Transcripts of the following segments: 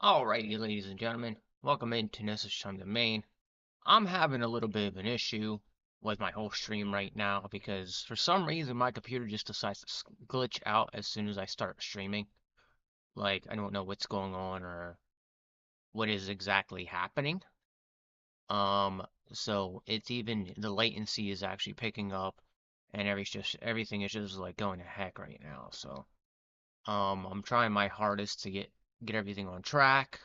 Alrighty, ladies and gentlemen, welcome into Ness's Time the Main. I'm having a little bit of an issue with my whole stream right now because for some reason my computer just decides to glitch out as soon as I start streaming. Like, I don't know what's going on or what is exactly happening. Um, so it's even the latency is actually picking up and everything is just like going to heck right now. So, I'm trying my hardest to get everything on track.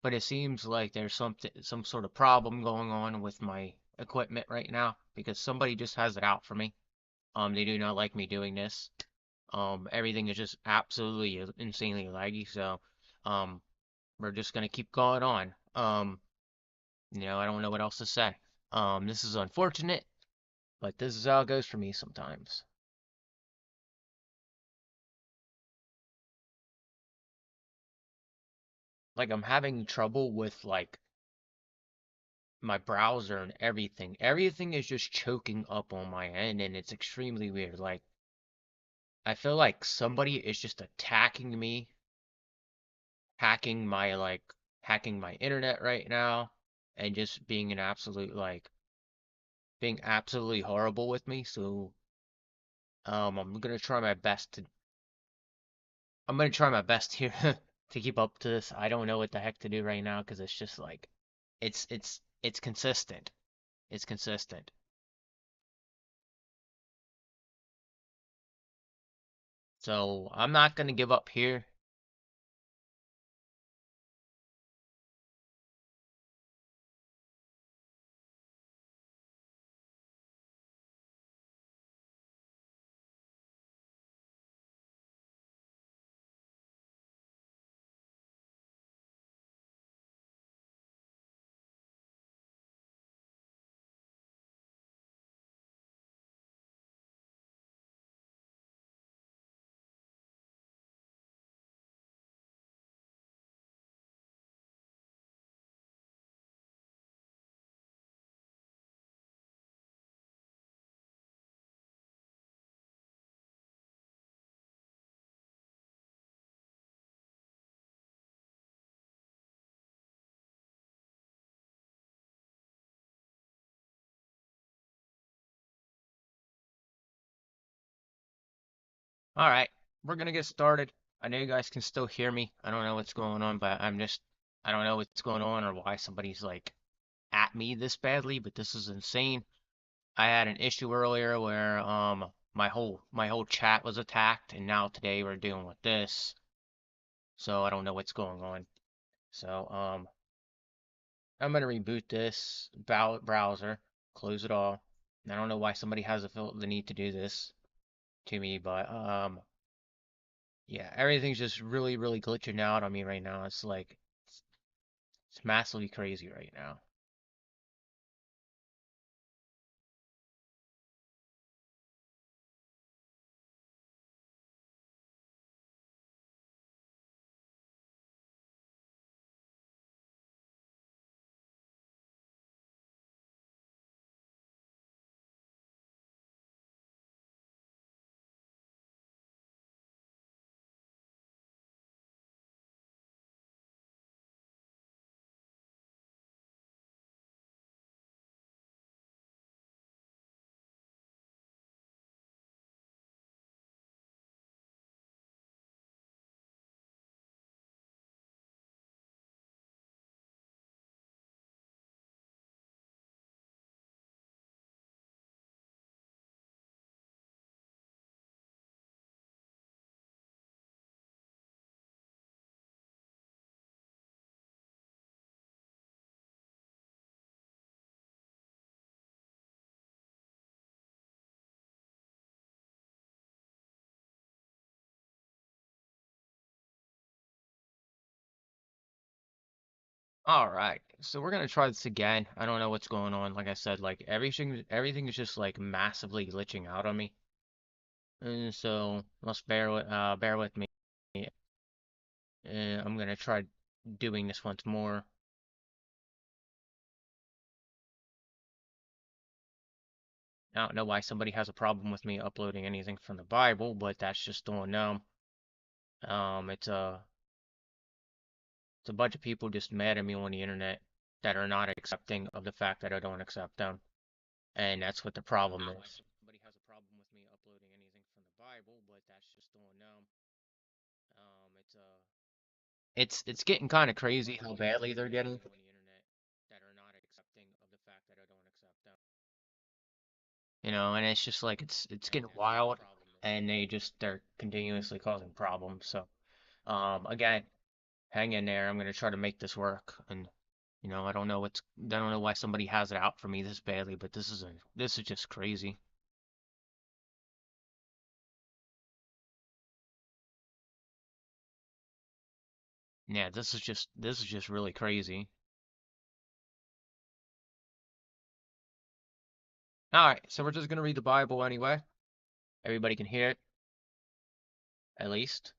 But it seems like there's some sort of problem going on with my equipment right now because somebody just has it out for me. They do not like me doing this. Everything is just absolutely insanely laggy, so um, we're just gonna keep going on. I don't know what else to say. This is unfortunate, but this is how it goes for me sometimes. Like I'm having trouble with like my browser and everything. Everything is just choking up on my end, and it's extremely weird. Like I feel like somebody is just attacking me, hacking my hacking my internet right now, and just being an absolute being absolutely horrible with me. So I'm gonna try my best here to keep up to this. I don't know what the heck to do right now because it's just like it's consistent. It's consistent. So I'm not gonna give up here. All right, we're gonna get started. I know you guys can still hear me. I don't know what's going on, but I don't know what's going on or why somebody's like at me this badly, but this is insane. I had an issue earlier where my whole chat was attacked, and now today we're dealing with this. So I don't know what's going on. So I'm gonna reboot this browser, close it all. I don't know why somebody has the need to do this to me, but yeah, everything's just really glitching out on me right now. It's massively crazy right now. All right, so we're gonna try this again. I don't know what's going on. Like I said, like everything is just like massively glitching out on me, and so let's bear with me. I'm gonna try doing this once more. I don't know why somebody has a problem with me uploading anything from the Bible, but that's just on them. It's It's a bunch of people just mad at me on the internet that are not accepting of the fact that I don't accept them. And that's what the problem is. Somebody has a problem with me uploading anything from the Bible, but that's just on them. It's getting kind of crazy how badly they're getting on the internet that are not accepting of the fact that I don't accept them. And it's just like it's getting wild, and they're continuously causing problems. So again, hang in there. I'm gonna try to make this work, and I don't know why somebody has it out for me this badly, but this is just crazy. Yeah, this is just really crazy. All right, so we're just gonna read the Bible anyway. Everybody can hear it, at least.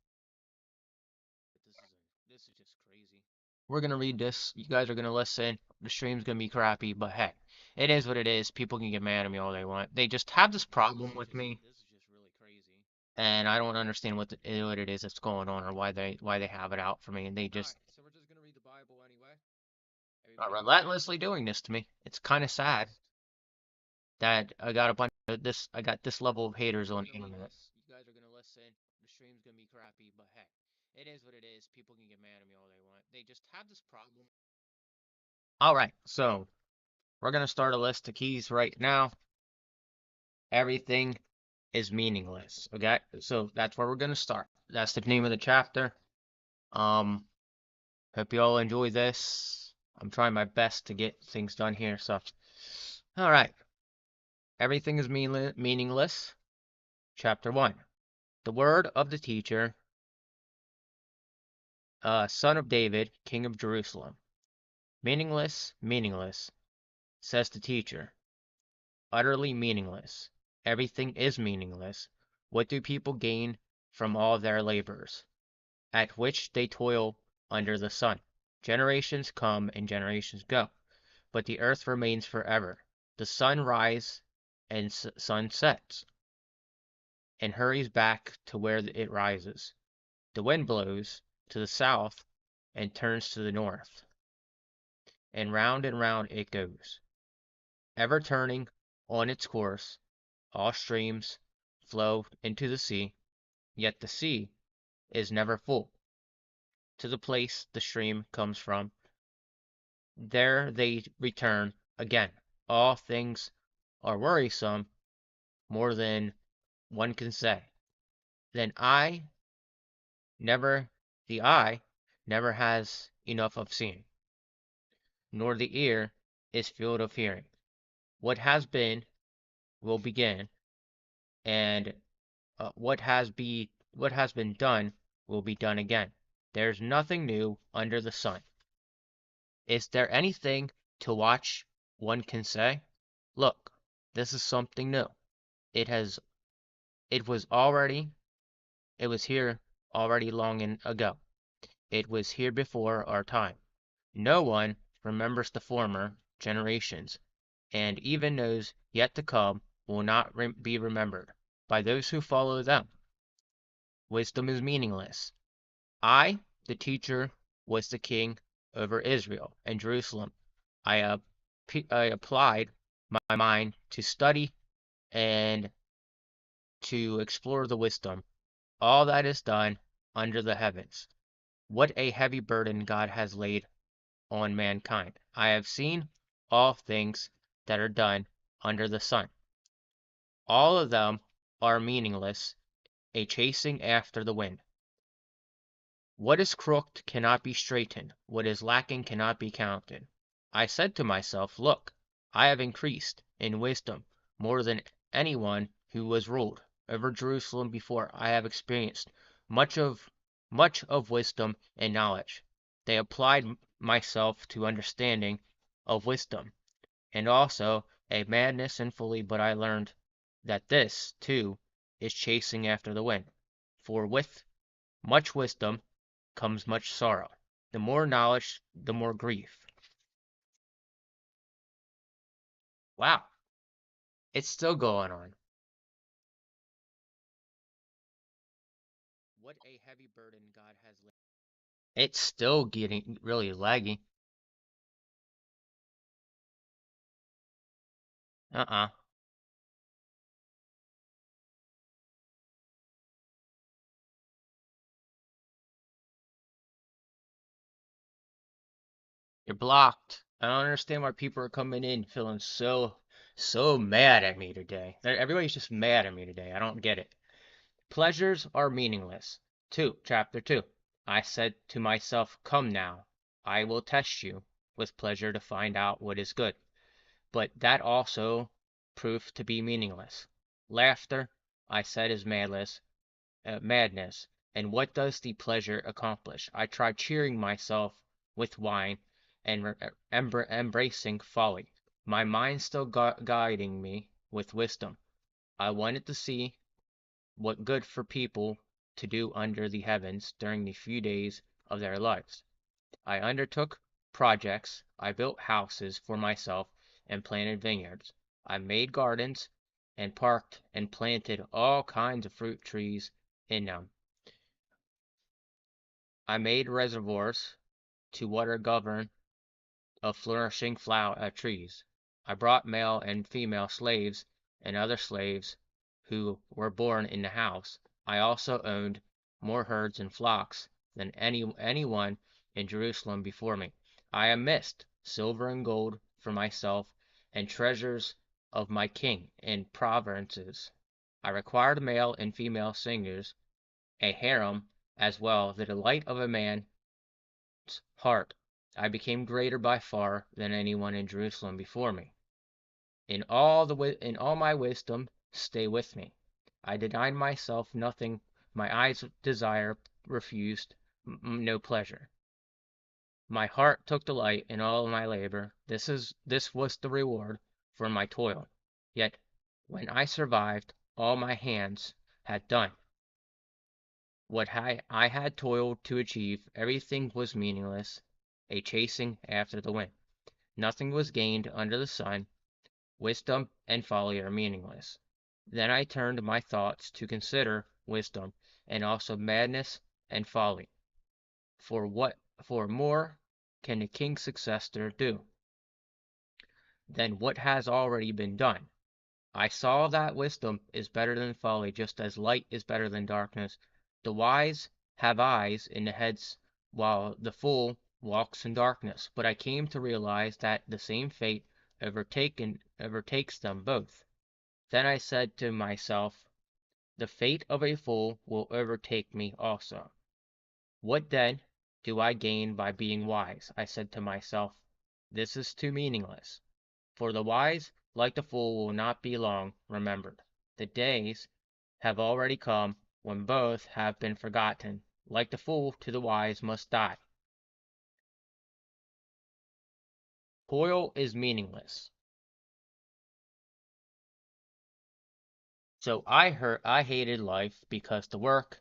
This is just crazy. We're gonna read this. You guys are gonna listen. The stream's gonna be crappy, but hey, it is what it is. People can get mad at me all they want. They just have this problem with me, and I don't understand what it is that's going on or why they have it out for me, and they just are relentlessly doing this to me. It's kind of sad that I got this level of haters on the internet. You guys are gonna listen. The stream's gonna be crappy, but hey, it is what it is. People can get mad at me all they want. They just have this problem. All right, so we're gonna start a list of keys right now. Everything is meaningless. Okay, so that's where we're gonna start. That's the name of the chapter. Um, Hope you all enjoy this. I'm trying my best to get things done here. So, all right, everything is meaningless. Chapter 1. The word of the teacher, son of David, king of Jerusalem. Meaningless, meaningless, says the teacher. Utterly meaningless. Everything is meaningless. What do people gain from all their labors, at which they toil under the sun? Generations come and generations go, but the earth remains forever. The sun rises and sun sets, and hurries back to where it rises. The wind blows to the south and turns to the north, and round it goes, ever turning on its course. All streams flow into the sea, yet the sea is never full. To the place the stream comes from, there they return again. All things are worrisome, more than one can say. Then never, the eye never has enough of seeing, nor the ear is filled of hearing. What has been will begin, and what has been done will be done again. There's nothing new under the sun. Is there anything to watch one can say? Look, this is something new. It has it was already it was here already ago. It was here before our time. No one remembers the former generations, and even those yet to come will not be remembered by those who follow them. Wisdom is meaningless. I, the teacher, was the king over Israel and Jerusalem. I, I applied my mind to study and to explore the wisdom. All that is done under the heavens. What a heavy burden God has laid on mankind. I have seen all things that are done under the sun. All of them are meaningless, a chasing after the wind. What is crooked cannot be straightened, what is lacking cannot be counted. I said to myself, Look, I have increased in wisdom more than anyone who was ruled over Jerusalem before. I have experienced much of much of wisdom and knowledge. They applied myself to understanding of wisdom, and also a madness and folly, but I learned that this, too, is chasing after the wind. For with much wisdom comes much sorrow. The more knowledge, the more grief. Wow, it's still going on. What a heavy burden God has laid. It's still getting really laggy. Uh-uh. You're blocked. I don't understand why people are coming in feeling so mad at me today. Everybody's just mad at me today. I don't get it. Pleasures are meaningless. 2. Chapter 2. I said to myself, come now, I will test you with pleasure to find out what is good. But that also proved to be meaningless. Laughter, I said, is madness. And what does the pleasure accomplish? I tried cheering myself with wine and embracing folly. My mind still guiding me with wisdom. I wanted to see what good for people to do under the heavens during the few days of their lives. I undertook projects, I built houses for myself and planted vineyards. I made gardens and parked and planted all kinds of fruit trees in them. I made reservoirs to water govern of flourishing flower trees. I brought male and female slaves and other slaves who were born in the house. I also owned more herds and flocks than anyone in Jerusalem before me. I amassed silver and gold for myself and treasures of my king in provinces. I required male and female singers, a harem as well, the delight of a man's heart. I became greater by far than anyone in Jerusalem before me. In all my wisdom, stay with me. I denied myself nothing my eyes desire refused no pleasure. My heart took delight in all my labor. This was the reward for my toil. Yet when I survived, all my hands had done. What I had toiled to achieve, everything was meaningless, a chasing after the wind. Nothing was gained under the sun. Wisdom and folly are meaningless. Then I turned my thoughts to consider wisdom, and also madness and folly. For more can the king's successor do than what has already been done? I saw that wisdom is better than folly, just as light is better than darkness. The wise have eyes in the heads, while the fool walks in darkness. But I came to realize that the same fate overtakes them both. Then I said to myself, the fate of a fool will overtake me also. What then do I gain by being wise? I said to myself, this is too meaningless. For the wise, like the fool, will not be long remembered. The days have already come when both have been forgotten. Like the fool, to the wise must die. Toil is meaningless. So I hated life because the work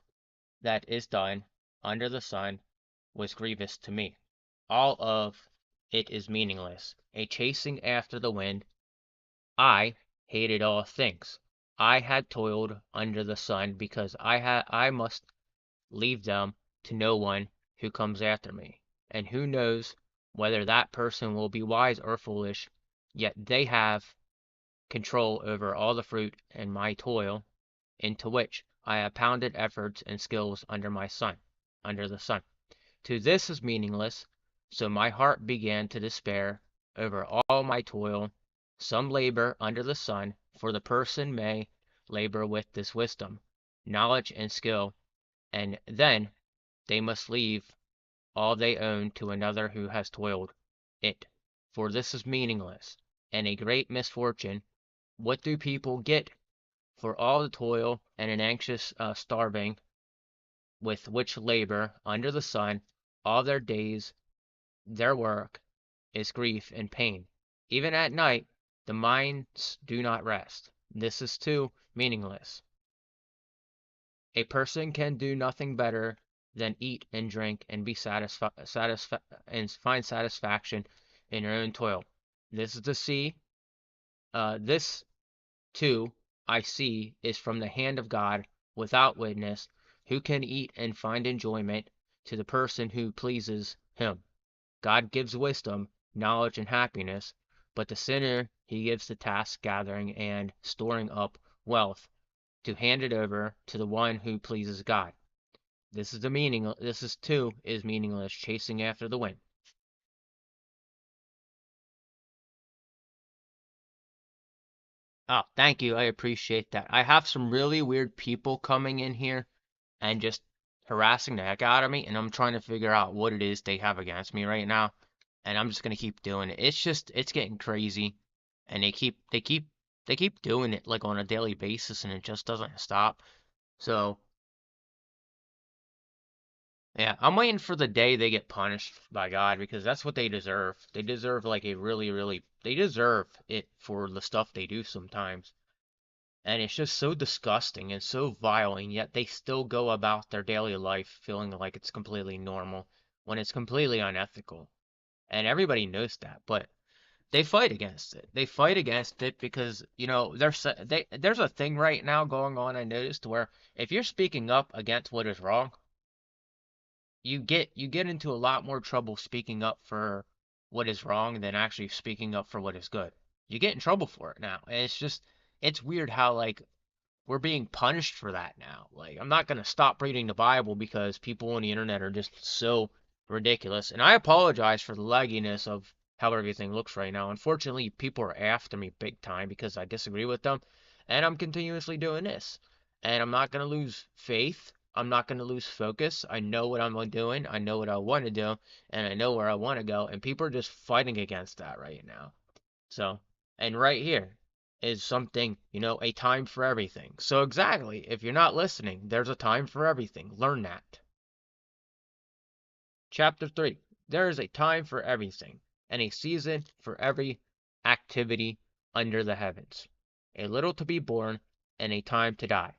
that is done under the sun was grievous to me. All of it is meaningless, a chasing after the wind. I hated all things. I had toiled under the sun because I must leave them to no one who comes after me. And who knows whether that person will be wise or foolish, yet they have control over all the fruit and my toil, into which I have pounded efforts and skills under the sun. To this is meaningless, so my heart began to despair over all my toil. Some labor under the sun, for the person may labor with this wisdom, knowledge, and skill, and then they must leave all they own to another who has toiled it. For this is meaningless, and a great misfortune. What do people get for all the toil and an anxious starving with which labor under the sun all their days? Their work is grief and pain. Even at night, the minds do not rest. This is too meaningless. A person can do nothing better than eat and drink and be and find satisfaction in their own toil. This is to see. This too I see is from the hand of God, without witness. Who can eat and find enjoyment to the person who pleases him. God gives wisdom, knowledge, and happiness, but the sinner he gives the task gathering and storing up wealth to hand it over to the one who pleases God. This is too is meaningless, chasing after the wind. Oh, thank you. I appreciate that. I have some really weird people coming in here and just harassing the heck out of me, and I'm trying to figure out what it is they have against me right now, and I'm just gonna keep doing it. It's getting crazy, and they keep doing it like on a daily basis, and it just doesn't stop. So yeah, I'm waiting for the day they get punished by God because that's what they deserve. They deserve like a they deserve it for the stuff they do sometimes. And it's just so disgusting and so vile, and yet they still go about their daily life feeling like it's completely normal when it's completely unethical. And everybody knows that, but they fight against it. They fight against it because, there's a thing right now going on I noticed where if you're speaking up against what is wrong, you get into a lot more trouble speaking up for what is wrong than actually speaking up for what is good. You get in trouble for it now. And it's weird how like we're being punished for that now. Like, I'm not going to stop reading the Bible because people on the internet are just so ridiculous. And I apologize for the lagginess of how everything looks right now. Unfortunately, people are after me big time because I disagree with them. And I'm continuously doing this. And I'm not going to lose faith. I'm not going to lose focus. I know what I'm doing. I know what I want to do. And I know where I want to go. And people are just fighting against that right now. So, and right here is something, a time for everything. So, exactly, if you're not listening, there's a time for everything. Learn that. Chapter 3. There is a time for everything, and a season for every activity under the heavens. A little to be born, and a time to die.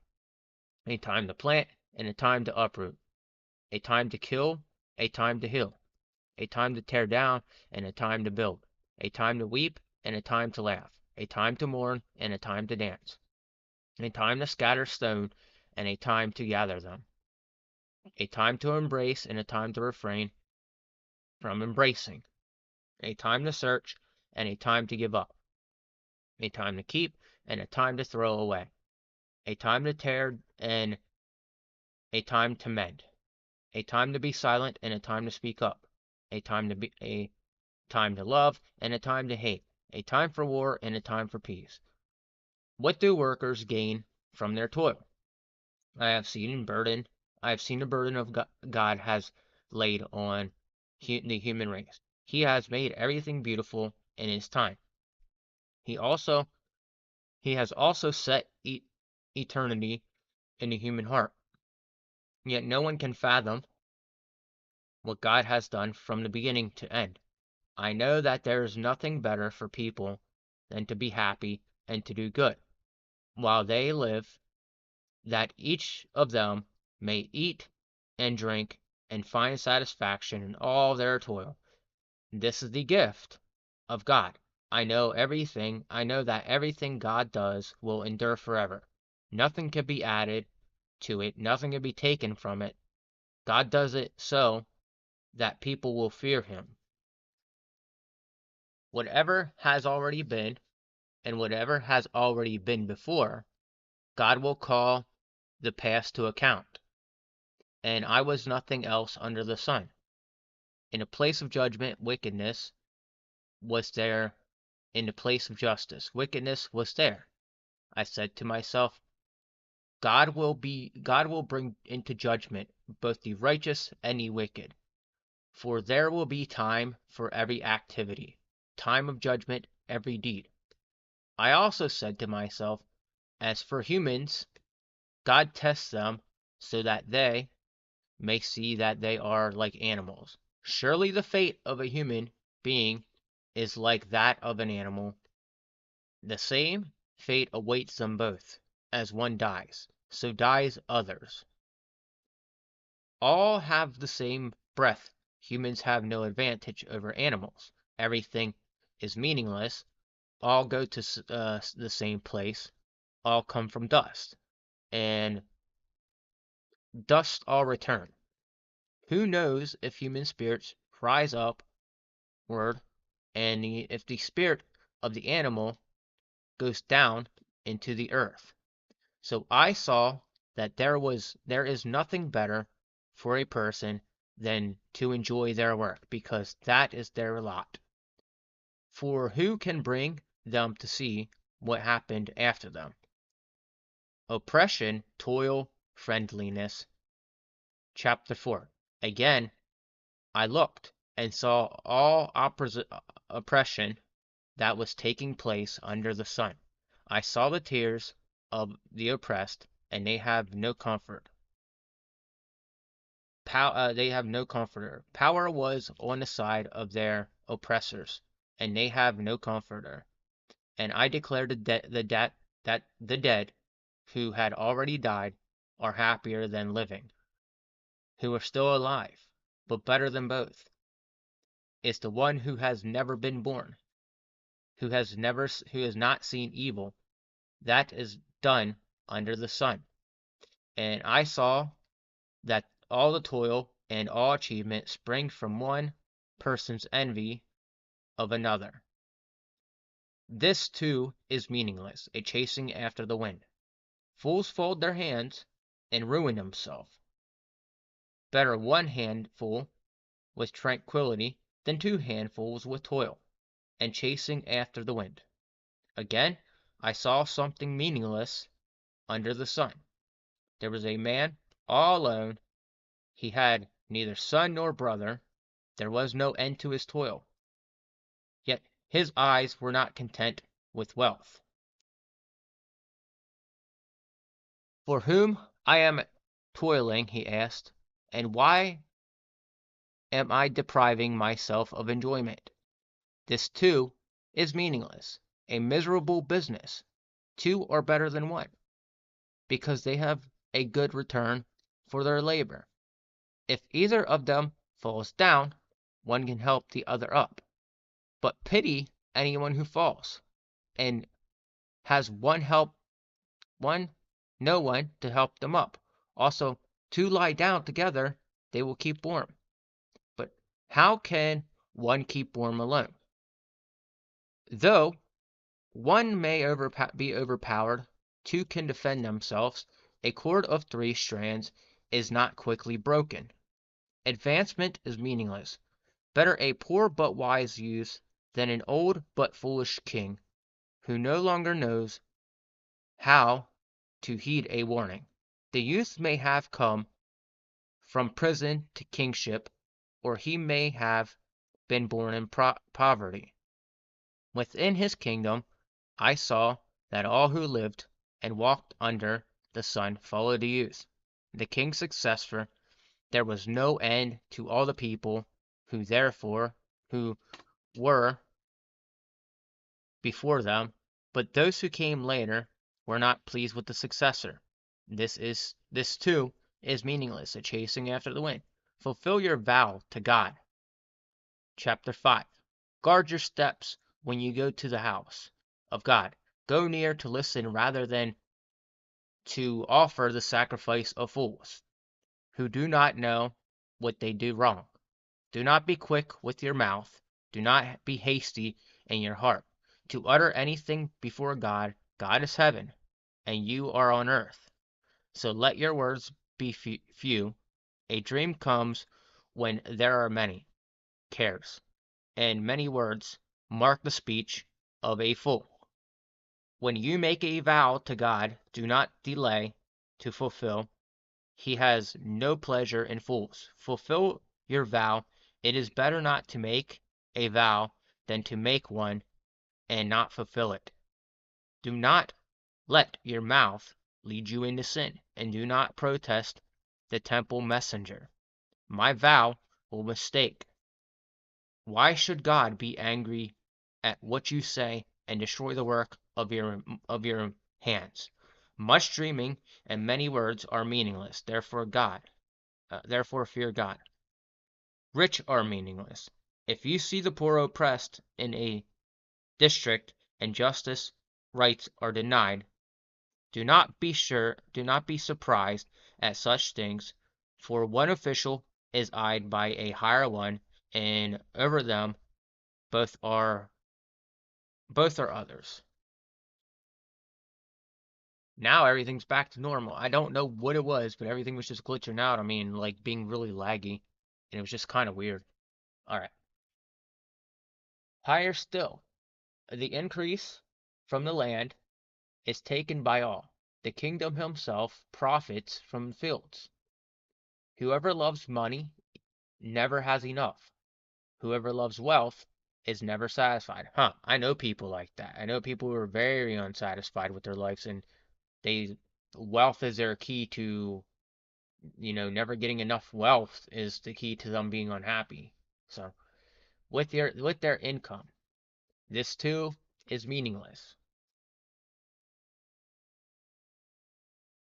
A time to plant, and a time to uproot. A time to kill, a time to heal. A time to tear down, and a time to build. A time to weep, and a time to laugh. A time to mourn, and a time to dance. A time to scatter stone, and a time to gather them. A time to embrace, and a time to refrain from embracing. A time to search, and a time to give up. A time to keep, and a time to throw away. A time to tear, and a time to mend. A time to be silent, and a time to speak up. A time to love, and a time to hate. A time for war, and a time for peace. What do workers gain from their toil? I have seen a burden. I have seen the burden of God has laid on the human race. He has made everything beautiful in His time. He also He has also set eternity in the human heart. Yet no one can fathom what God has done from the beginning to end. I know that there is nothing better for people than to be happy and to do good while they live, that each of them may eat and drink and find satisfaction in all their toil. This is the gift of God. I know that everything God does will endure forever. Nothing can be added to it, nothing can be taken from it. God does it so that people will fear Him. Whatever has already been, and whatever has already been before, God will call the past to account. And I was nothing else under the sun. In a place of judgment, wickedness was there. In the place of justice, wickedness was there. I said to myself, God will bring into judgment both the righteous and the wicked. For there will be time for every activity, time of judgment, every deed. I also said to myself, as for humans, God tests them so that they may see that they are like animals. Surely the fate of a human being is like that of an animal. The same fate awaits them both. As one dies, so dies others. All have the same breath. Humans have no advantage over animals. Everything is meaningless. All go to the same place. All come from dust. And dust all return. Who knows if human spirits rise upward and if the spirit of the animal goes down into the earth? So I saw that there is nothing better for a person than to enjoy their work, because that is their lot. For who can bring them to see what happened after them? Oppression, toil, friendliness. Chapter 4. Again I looked, and saw all oppression that was taking place under the sun. I saw the tears of the oppressed, and they have no comfort. They have no comforter. Power was on the side of their oppressors, and they have no comforter. And I declared that the dead who had already died are happier than living, who are still alive. But better than both is the one who has never been born, who has not seen evil that is done under the sun. And I saw that all the toil and all achievement spring from one person's envy of another. This too is meaningless, a chasing after the wind. Fools fold their hands and ruin themselves. Better one handful with tranquility than two handfuls with toil and chasing after the wind. Again, I saw something meaningless under the sun. There was a man all alone. He had neither son nor brother. There was no end to his toil. Yet his eyes were not content with wealth. For whom I am toiling, he asked, and why am I depriving myself of enjoyment? This, too, is meaningless, a miserable business. Two are better than one, because they have a good return for their labor. If either of them falls down, one can help the other up. But pity anyone who falls, and has one no one to help them up. Also, two lie down together, they will keep warm. But how can one keep warm alone? Though one may be overpowered, two can defend themselves. A cord of 3 strands is not quickly broken. Advancement is meaningless. Better a poor but wise youth than an old but foolish king, who no longer knows how to heed a warning. The youth may have come from prison to kingship, or he may have been born in poverty. Within his kingdom I saw that all who lived and walked under the sun followed the youth. The king's successor, there was no end to all the people who were before them, but those who came later were not pleased with the successor. This too is meaningless, a chasing after the wind. Fulfill your vow to God. Chapter 5. Guard your steps when you go to the house of God. Go near to listen rather than to offer the sacrifice of fools, who do not know what they do wrong. Do not be quick with your mouth. Do not be hasty in your heart to utter anything before God. God is heaven, and you are on earth. So let your words be few. A dream comes when there are many cares, and many words mark the speech of a fool. When you make a vow to God, do not delay to fulfill. He has no pleasure in fools. Fulfill your vow. It is better not to make a vow than to make one and not fulfill it. Do not let your mouth lead you into sin, and do not protest the temple messenger. My vow will mistake. Why should God be angry at what you say and destroy the work of your hands? Much dreaming and many words are meaningless. Therefore fear God. Rich are meaningless. If you see the poor oppressed in a district and justice rights are denied, do not be surprised at such things, for one official is eyed by a higher one, and over them both are others. Now everything's back to normal. I don't know what it was, but everything was just glitching out. I mean, like being really laggy, and it was just kind of weird. All right. Higher still, the increase from the land is taken by all. The kingdom himself profits from fields. Whoever loves money never has enough. Whoever loves wealth is never satisfied. Huh, I know people like that. I know people who are very unsatisfied with their lives, and they wealth is their key to, never getting enough wealth is the key to them being unhappy. So, with their income, this too is meaningless.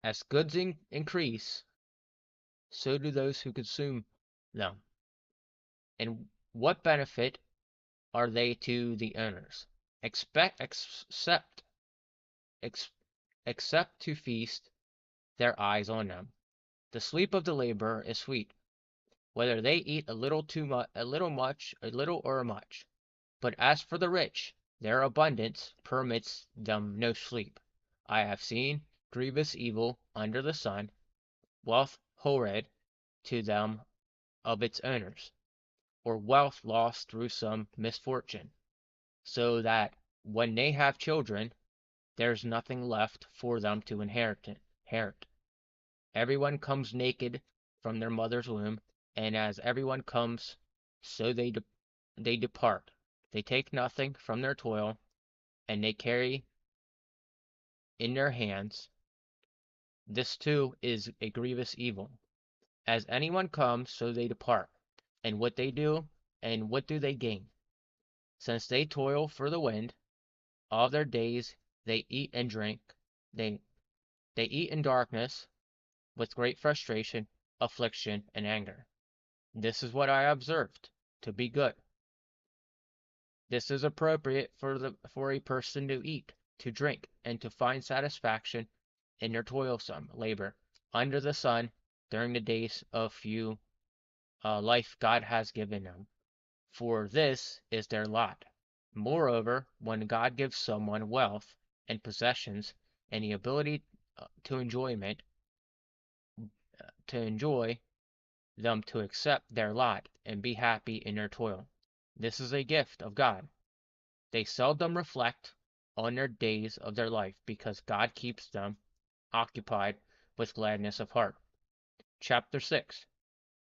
As goods increase, so do those who consume them. And what benefit are they to the owners? Expect, except, ex, except to feast their eyes on them. The sleep of the laborer is sweet, whether they eat a little too much, a little much, a little or much. But as for the rich, their abundance permits them no sleep. I have seen grievous evil under the sun, wealth horrid to them of its owners, or wealth lost through some misfortune, so that when they have children, there's nothing left for them to inherit. Everyone comes naked from their mother's womb, and as everyone comes, so they depart. They take nothing from their toil, and they carry in their hands. This too is a grievous evil. As anyone comes, so they depart. And what they do, and what do they gain? Since they toil for the wind, all their days they eat and drink. They they eat in darkness, with great frustration, affliction, and anger. This is what I observed to be good. This is appropriate for a person to eat, to drink, and to find satisfaction in their toilsome labor under the sun during the days of few life God has given them. For this is their lot. Moreover, when God gives someone wealth and possessions and the ability to enjoyment to enjoy them to accept their lot and be happy in their toil. This is a gift of God. They seldom reflect on their days of their life because God keeps them occupied with gladness of heart. Chapter 6.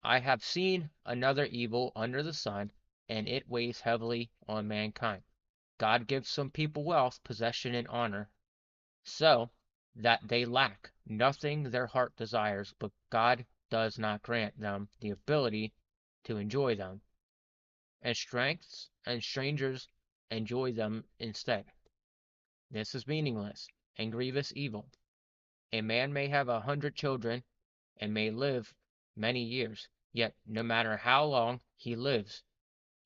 I have seen another evil under the sun, and it weighs heavily on mankind. God gives some people wealth, possession, and honor, so that they lack nothing their heart desires, but God does not grant them the ability to enjoy them, and strangers enjoy them instead. This is meaningless and grievous evil. A man may have 100 children and may live many years, yet no matter how long he lives,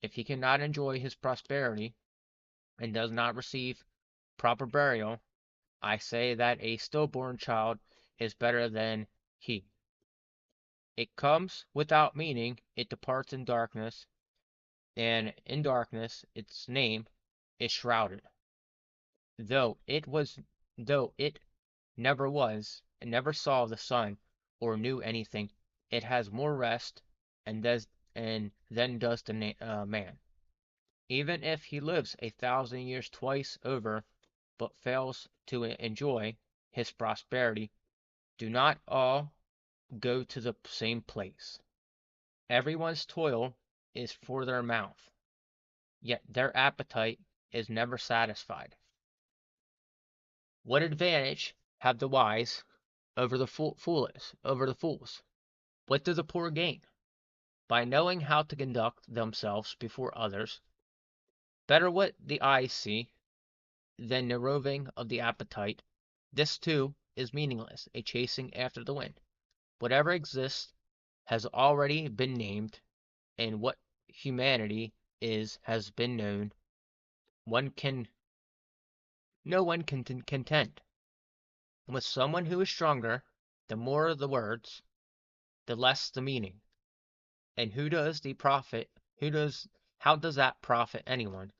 if he cannot enjoy his prosperity and does not receive proper burial, I say that a stillborn child is better than he. It comes without meaning, it departs in darkness, and in darkness its name is shrouded. Though it was though it never was, and never saw the sun, or knew anything, it has more rest and than does the man. Even if he lives 1,000 years twice over, but fails to enjoy his prosperity, do not all go to the same place? Everyone's toil is for their mouth, yet their appetite is never satisfied. What advantage have the wise over the fools? What do the poor gain? By knowing how to conduct themselves before others, better what the eyes see than the roving of the appetite. This too is meaningless, a chasing after the wind. Whatever exists has already been named, and what humanity is has been known. One can no one can contend with someone who is stronger. The more the words, the less the meaning. And who does the profit? Who does how does that profit anyone?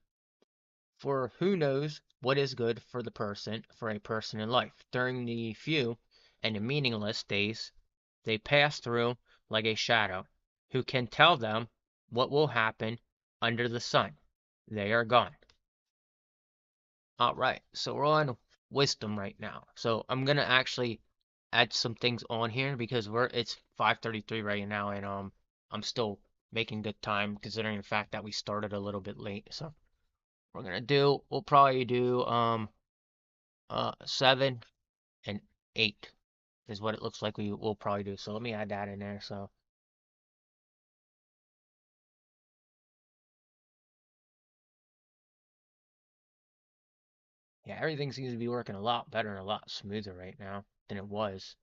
For who knows what is good for a person in life? During the few and the meaningless days they pass through like a shadow. Who can tell them what will happen under the sun? They are gone. All right, so we're on wisdom right now. So I'm gonna actually add some things on here because it's 5:33 right now, and I'm still making good time considering the fact that we started a little bit late. So we'll probably do 7 and 8 is what it looks like we will probably do. So let me add that in there. So yeah, everything seems to be working a lot better and a lot smoother right now than it was.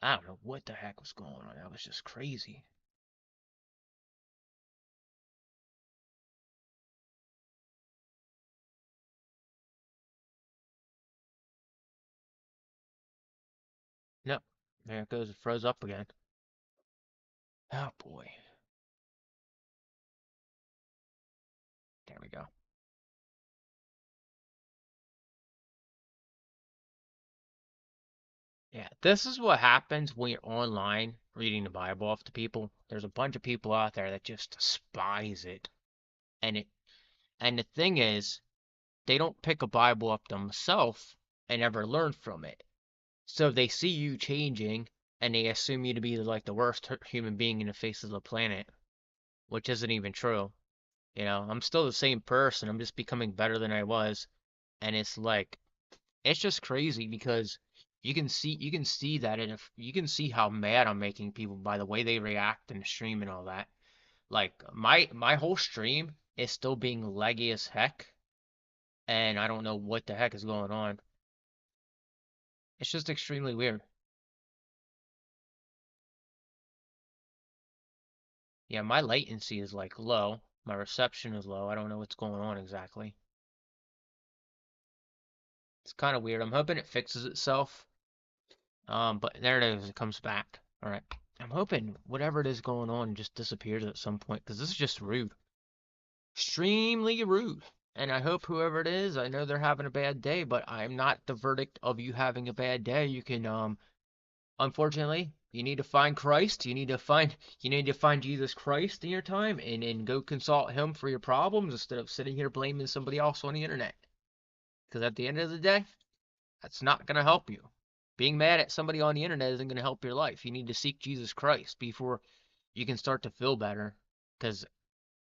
I don't know what the heck was going on. That was just crazy. No, there it goes. It froze up again. Oh boy. There we go. Yeah, this is what happens when you're online reading the Bible off to people. There's a bunch of people out there that just despise it. And it and the thing is, they don't pick a Bible up themselves and ever learn from it. So they see you changing and they assume you to be like the worst human being in the face of the planet, which isn't even true. I'm still the same person. I'm just becoming better than I was. And it's like it's just crazy because you can see that, and if you can see how mad I'm making people by the way they react in the stream and all that. Like my whole stream is still being laggy as heck, and I don't know what the heck is going on. It's just extremely weird. Yeah, my latency is like low. My reception is low. I don't know what's going on exactly. It's kind of weird. I'm hoping it fixes itself. But there it is. It comes back. All right. I'm hoping whatever it is going on just disappears at some point because this is just rude. Extremely rude. And I hope whoever it is, I know they're having a bad day, but I'm not the verdict of you having a bad day. You can, unfortunately, you need to find Christ. You need to find Jesus Christ in your time and go consult him for your problems instead of sitting here blaming somebody else on the internet. Because at the end of the day, that's not going to help you. Being mad at somebody on the internet isn't going to help your life. You need to seek Jesus Christ before you can start to feel better. Because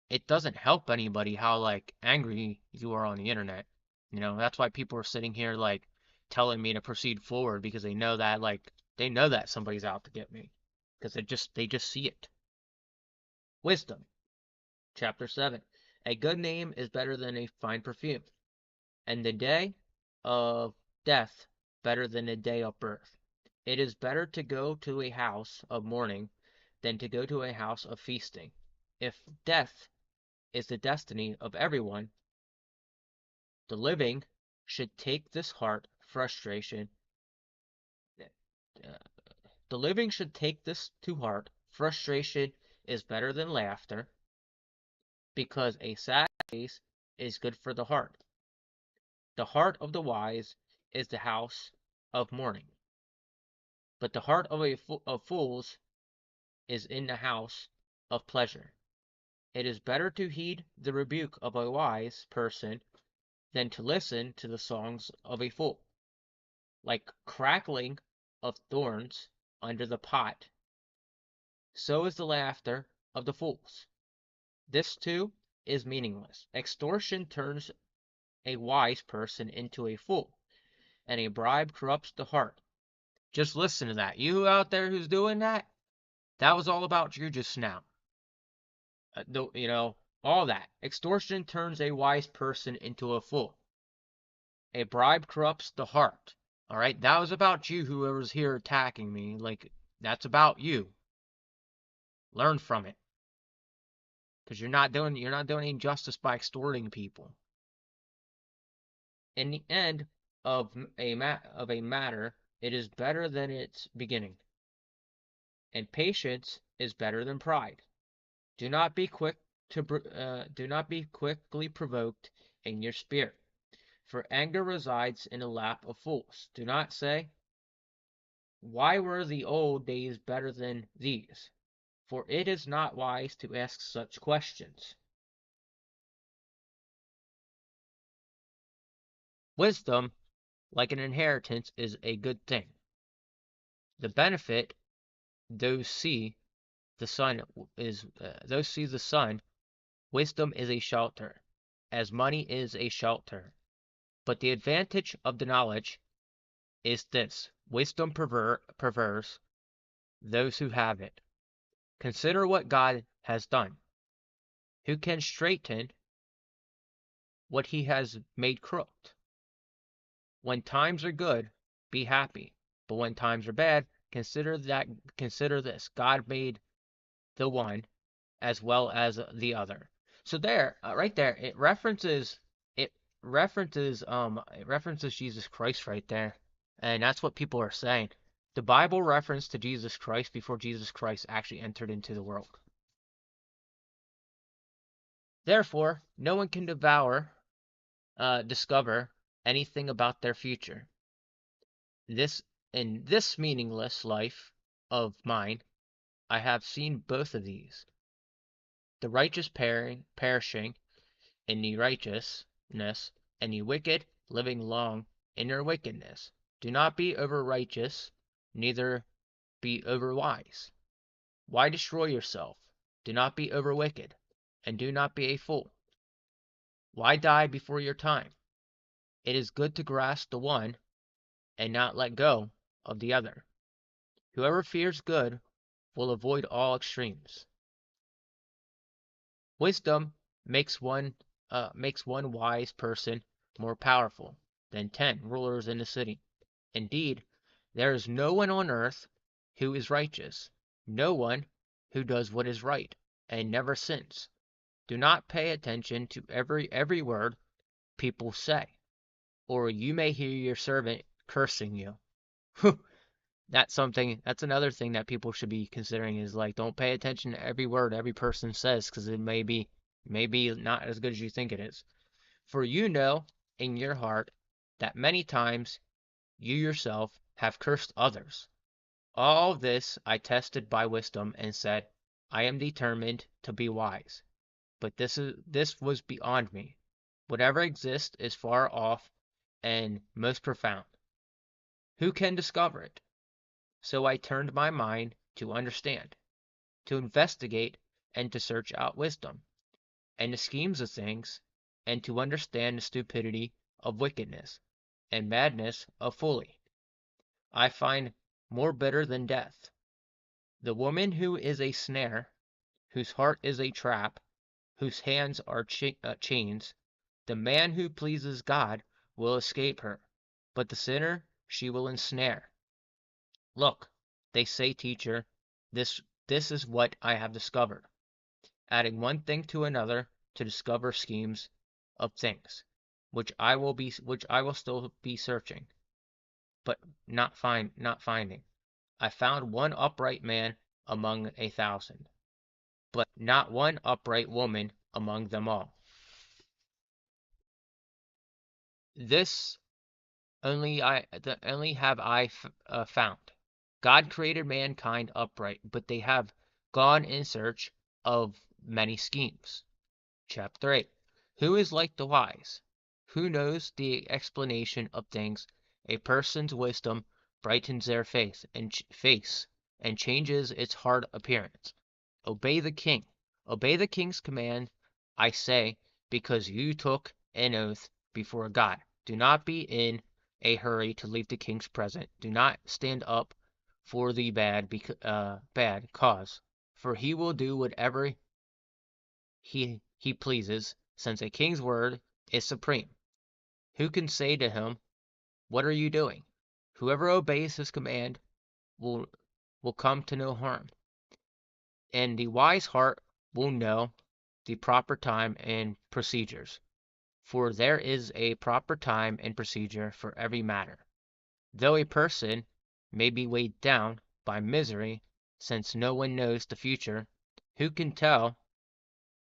it doesn't help anybody how like angry you are on the internet. That's why people are sitting here like telling me to proceed forward because they know that somebody's out to get me. Because they just see it. Wisdom, chapter 7. A good name is better than a fine perfume, and the day of death better than the day of birth. It is better to go to a house of mourning than to go to a house of feasting. If death is the destiny of everyone, the living should take this heart frustration. uh, the living should take this to heart. Frustration is better than laughter, because a sad face is good for the heart. The heart of the wise is the house of mourning, but the heart of fools is in the house of pleasure. It is better to heed the rebuke of a wise person than to listen to the songs of a fool. Like crackling of thorns under the pot, so is the laughter of the fools. This too is meaningless. Extortion turns a wise person into a fool, and a bribe corrupts the heart. Just listen to that. You out there who's doing that, that was all about you just now. All that. Extortion turns a wise person into a fool. A bribe corrupts the heart. All right, that was about you, whoever's here attacking me. Like, that's about you. Learn from it, because you're not doing any justice by extorting people. In the end of a matter, it is better than its beginning, and patience is better than pride. Do not be do not be quickly provoked in your spirit, for anger resides in the lap of fools. Do not say, "Why were the old days better than these?" For it is not wise to ask such questions. Wisdom, like an inheritance, is a good thing. The benefit those see the sun those see the sun. Wisdom is a shelter, as money is a shelter. But the advantage of the knowledge is this: wisdom pervers those who have it. Consider what God has done. Who can straighten what he has made crooked? When times are good, be happy. But when times are bad, consider this: God made the one as well as the other. So there, right there, it references Jesus Christ right there, and that's what people are saying. The Bible referenced to Jesus Christ before Jesus Christ actually entered into the world. Therefore, no one can discover anything about their future. This in this meaningless life of mine, I have seen both of these: the righteous perishing in the righteousness, and the wicked living long in their wickedness. Do not be over righteous, neither be over wise. Why destroy yourself? Do not be over wicked, and do not be a fool. Why die before your time? It is good to grasp the one and not let go of the other. Whoever fears good will avoid all extremes. Wisdom makes one wise person more powerful than 10 rulers in a city. Indeed, there is no one on earth who is righteous, no one who does what is right and never sins. Do not pay attention to every word people say, or you may hear your servant cursing you. That's another thing that people should be considering, is like, don't pay attention to every word every person says, because it may be not as good as you think it is. For you know in your heart that many times you yourself have cursed others. All this I tested by wisdom, and said, I am determined to be wise. But this was beyond me. Whatever exists is far off and most profound. Who can discover it? So I turned my mind to understand, to investigate, and to search out wisdom, and the schemes of things, and to understand the stupidity of wickedness, and madness of folly. I find more bitter than death. The woman who is a snare, whose heart is a trap, whose hands are chains. The man who pleases God will escape her, but the sinner she will ensnare. Look, they say, teacher, this is what I have discovered, adding one thing to another to discover schemes of things, which I will still be searching, but not finding. I found one upright man among 1,000, but not one upright woman among them all. This only have I found. God created mankind upright, but they have gone in search of many schemes. Chapter 8. Who is like the wise? Who knows the explanation of things? A person's wisdom brightens their face and changes its hard appearance. Obey the king. Obey the king's command, I say, because you took an oath before God. Do not be in a hurry to leave the king's presence. Do not stand up for the bad cause, for he will do whatever he pleases, since a king's word is supreme. Who can say to him, what are you doing? Whoever obeys his command will come to no harm, and the wise heart will know the proper time and procedures, for there is a proper time and procedure for every matter. Though a person may be weighed down by misery, since no one knows the future, who can tell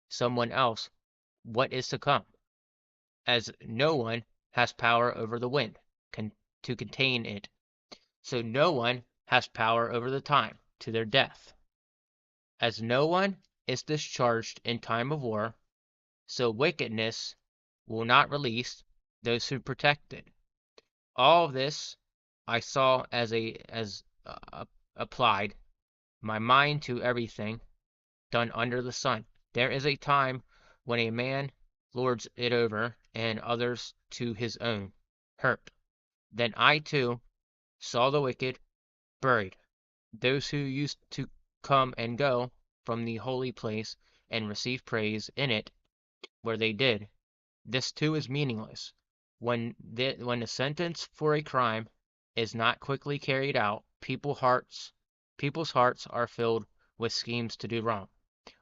someone else what is to come, as no one has power over the wind to contain it, so no one has power over the time to their death. As no one is discharged in time of war, so wickedness will not release those who protect it. All this I saw applied my mind to everything done under the sun. There is a time when a man lords it over, and others to his own hurt. Then I too saw the wicked buried, those who used to come and go from the holy place and receive praise in it where they did. This too is meaningless. When the sentence for a crime is not quickly carried out, people's hearts are filled with schemes to do wrong.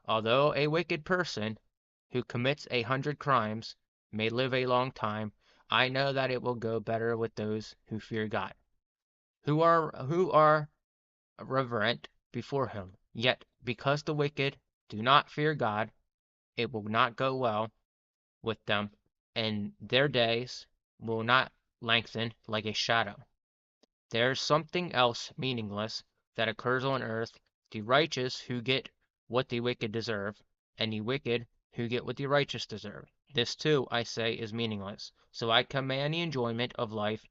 Although a wicked person who commits 100 crimes may live a long time, I know that it will go better with those who fear God, who are reverent before him. Yet because the wicked do not fear God, it will not go well with them, and their days will not lengthen like a shadow. There is something else meaningless that occurs on earth: the righteous who get what the wicked deserve, and the wicked who get what the righteous deserve. This too, I say, is meaningless. So I command the enjoyment of life,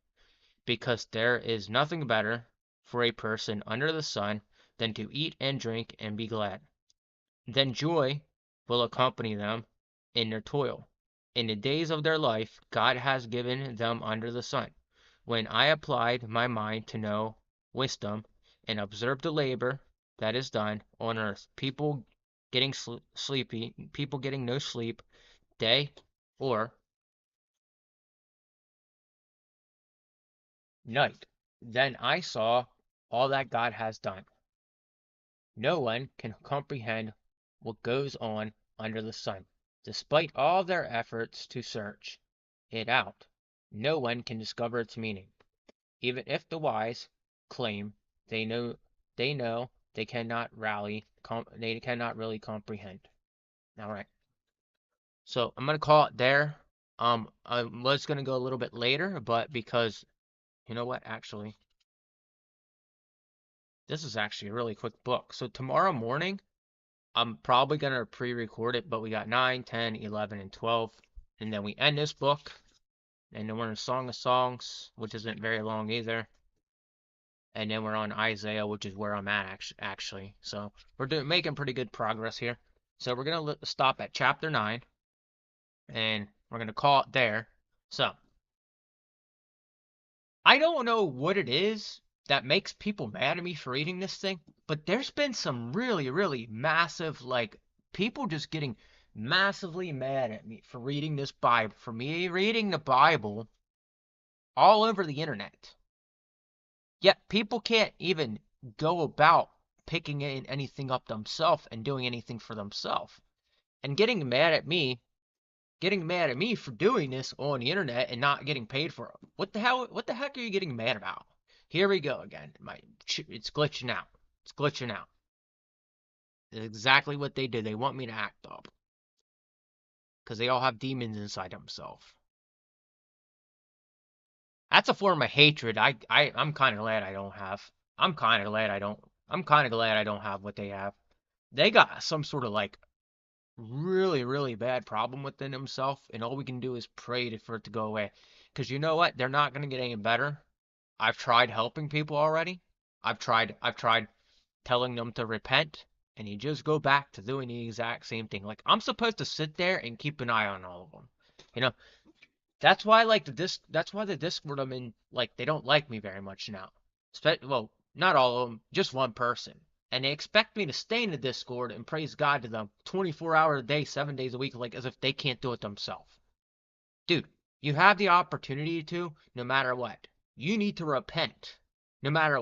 because there is nothing better for a person under the sun than to eat and drink and be glad. Then joy will accompany them in their toil. In the days of their life God has given them under the sun. When I applied my mind to know wisdom, and observed the labor that is done on earth, people getting sleepy, people getting no sleep, day or night, then I saw all that God has done. No one can comprehend what goes on under the sun. Despite all their efforts to search it out, no one can discover its meaning. Even if the wise claim they know, they cannot they cannot really comprehend. All right. So I'm gonna call it there. I was gonna go a little bit later, but because you know what, actually, this is actually a really quick book. So tomorrow morning, I'm probably gonna pre-record it, but we got 9, 10, 11, and 12, and then we end this book, and then we're in Song of Songs, which isn't very long either. And then we're on Isaiah, which is where I'm at actually. So we're making pretty good progress here. So we're gonna stop at chapter 9, and we're gonna call it there. So I don't know what it is that makes people mad at me for reading this thing, but there's been some really, really massive, like, people just getting massively mad at me for reading this Bible, for me reading the Bible all over the internet. Yet people can't even go about picking anything up themselves and doing anything for themselves. And getting mad at me for doing this on the internet and not getting paid for it. What the heck are you getting mad about? Here we go again. It's glitching out. It's glitching out. It's exactly what they did. They want me to act up. Because they all have demons inside themselves. That's a form of hatred I'm kind of glad I don't have. I'm kind of glad I don't have what they have. They got some sort of like really, really bad problem within themselves, and all we can do is pray for it to go away. Because you know what? They're not going to get any better. I've tried helping people already. I've tried telling them to repent, and you just go back to doing the exact same thing. Like, I'm supposed to sit there and keep an eye on all of them. You know, that's why the Discord I'm in, like, they don't like me very much now. Well, not all of them, just one person. And they expect me to stay in the Discord and praise God to them 24 hours a day, 7 days a week, like as if they can't do it themselves. Dude, you have the opportunity to, no matter what. You need to repent. No matter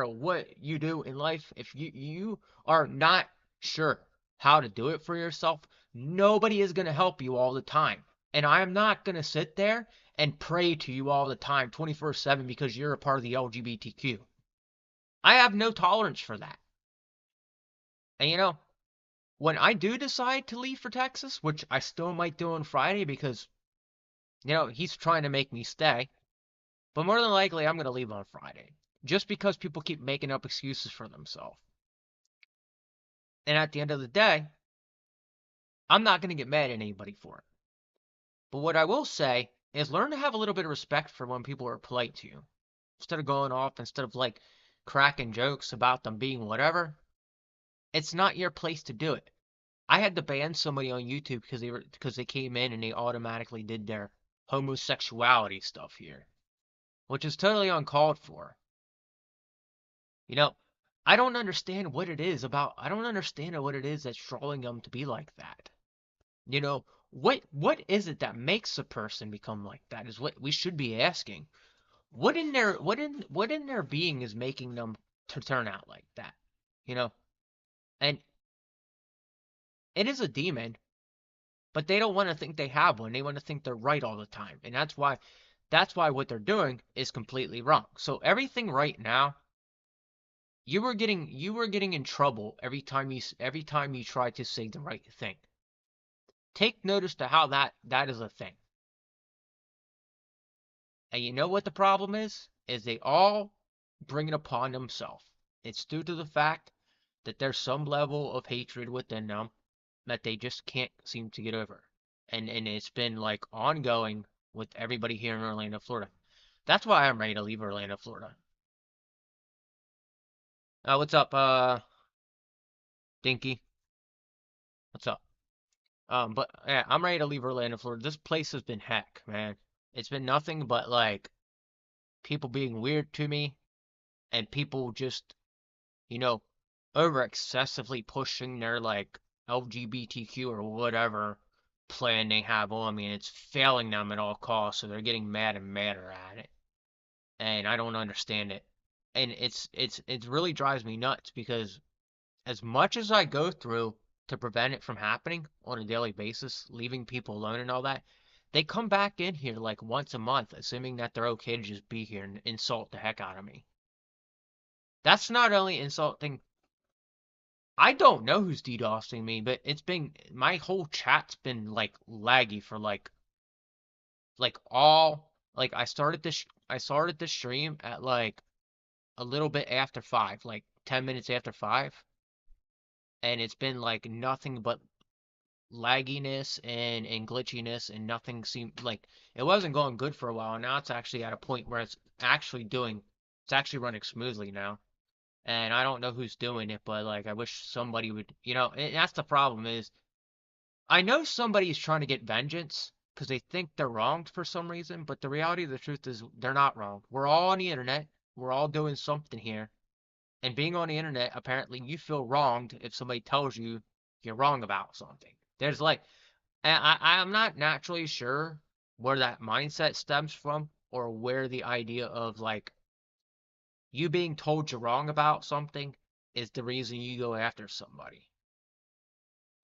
what you do in life, if you are not sure how to do it for yourself, nobody is going to help you all the time. And I am not going to sit there and pray to you all the time 24/7 because you're a part of the LGBTQ. I have no tolerance for that. And when I do decide to leave for Texas, which I still might do on Friday because, he's trying to make me stay, but more than likely I'm going to leave on Friday. Just because people keep making up excuses for themselves. And at the end of the day, I'm not going to get mad at anybody for it. But what I will say is learn to have a little bit of respect for when people are polite to you. Instead of going off, instead of like cracking jokes about them being whatever, it's not your place to do it. I had to ban somebody on YouTube because they came in and they automatically did their homosexuality stuff here, which is totally uncalled for. You know, I don't understand what it is that's drawing them to be like that. You know, what is it that makes a person become like that is what we should be asking. What in their being is making them to turn out like that? You know, and it is a demon, but they don't want to think they have one. They want to think they're right all the time. And that's why what they're doing is completely wrong. So everything right now, you were getting in trouble every time you try to say the right thing. Take notice to how that is a thing. And you know what the problem is? Is they all bring it upon themselves. It's due to the fact that there's some level of hatred within them that they just can't seem to get over. And it's been like ongoing with everybody here in Orlando, Florida. That's why I'm ready to leave Orlando, Florida. What's up, Dinky? What's up? But yeah, I'm ready to leave Orlando, Florida. This place has been heck, man. It's been nothing but like people being weird to me and people just, you know, over excessively pushing their like LGBTQ or whatever plan they have on me, and it's failing them at all costs, so they're getting mad and madder at it. And I don't understand it. And it really drives me nuts because as much as I go through to prevent it from happening on a daily basis, leaving people alone and all that, they come back in here like once a month, assuming that they're okay to just be here and insult the heck out of me. That's not only insulting. I don't know who's DDoSing me, but it's been my whole chat's been like laggy for like all like I started this stream at like a little bit after 5, like 10 minutes after 5, and it's been like nothing but lagginess and glitchiness, and nothing seemed like it wasn't going good for a while. Now it's actually at a point where it's actually running smoothly now. And I don't know who's doing it, but like I wish somebody would. And that's the problem is I know somebody's trying to get vengeance because they think they're wronged for some reason, but the reality of the truth is they're not wrong. We're all on the internet. We're all doing something here. And being on the internet, apparently you feel wronged if somebody tells you you're wrong about something. There's like, I'm not naturally sure where that mindset stems from or where the idea of like you being told you're wrong about something is the reason you go after somebody.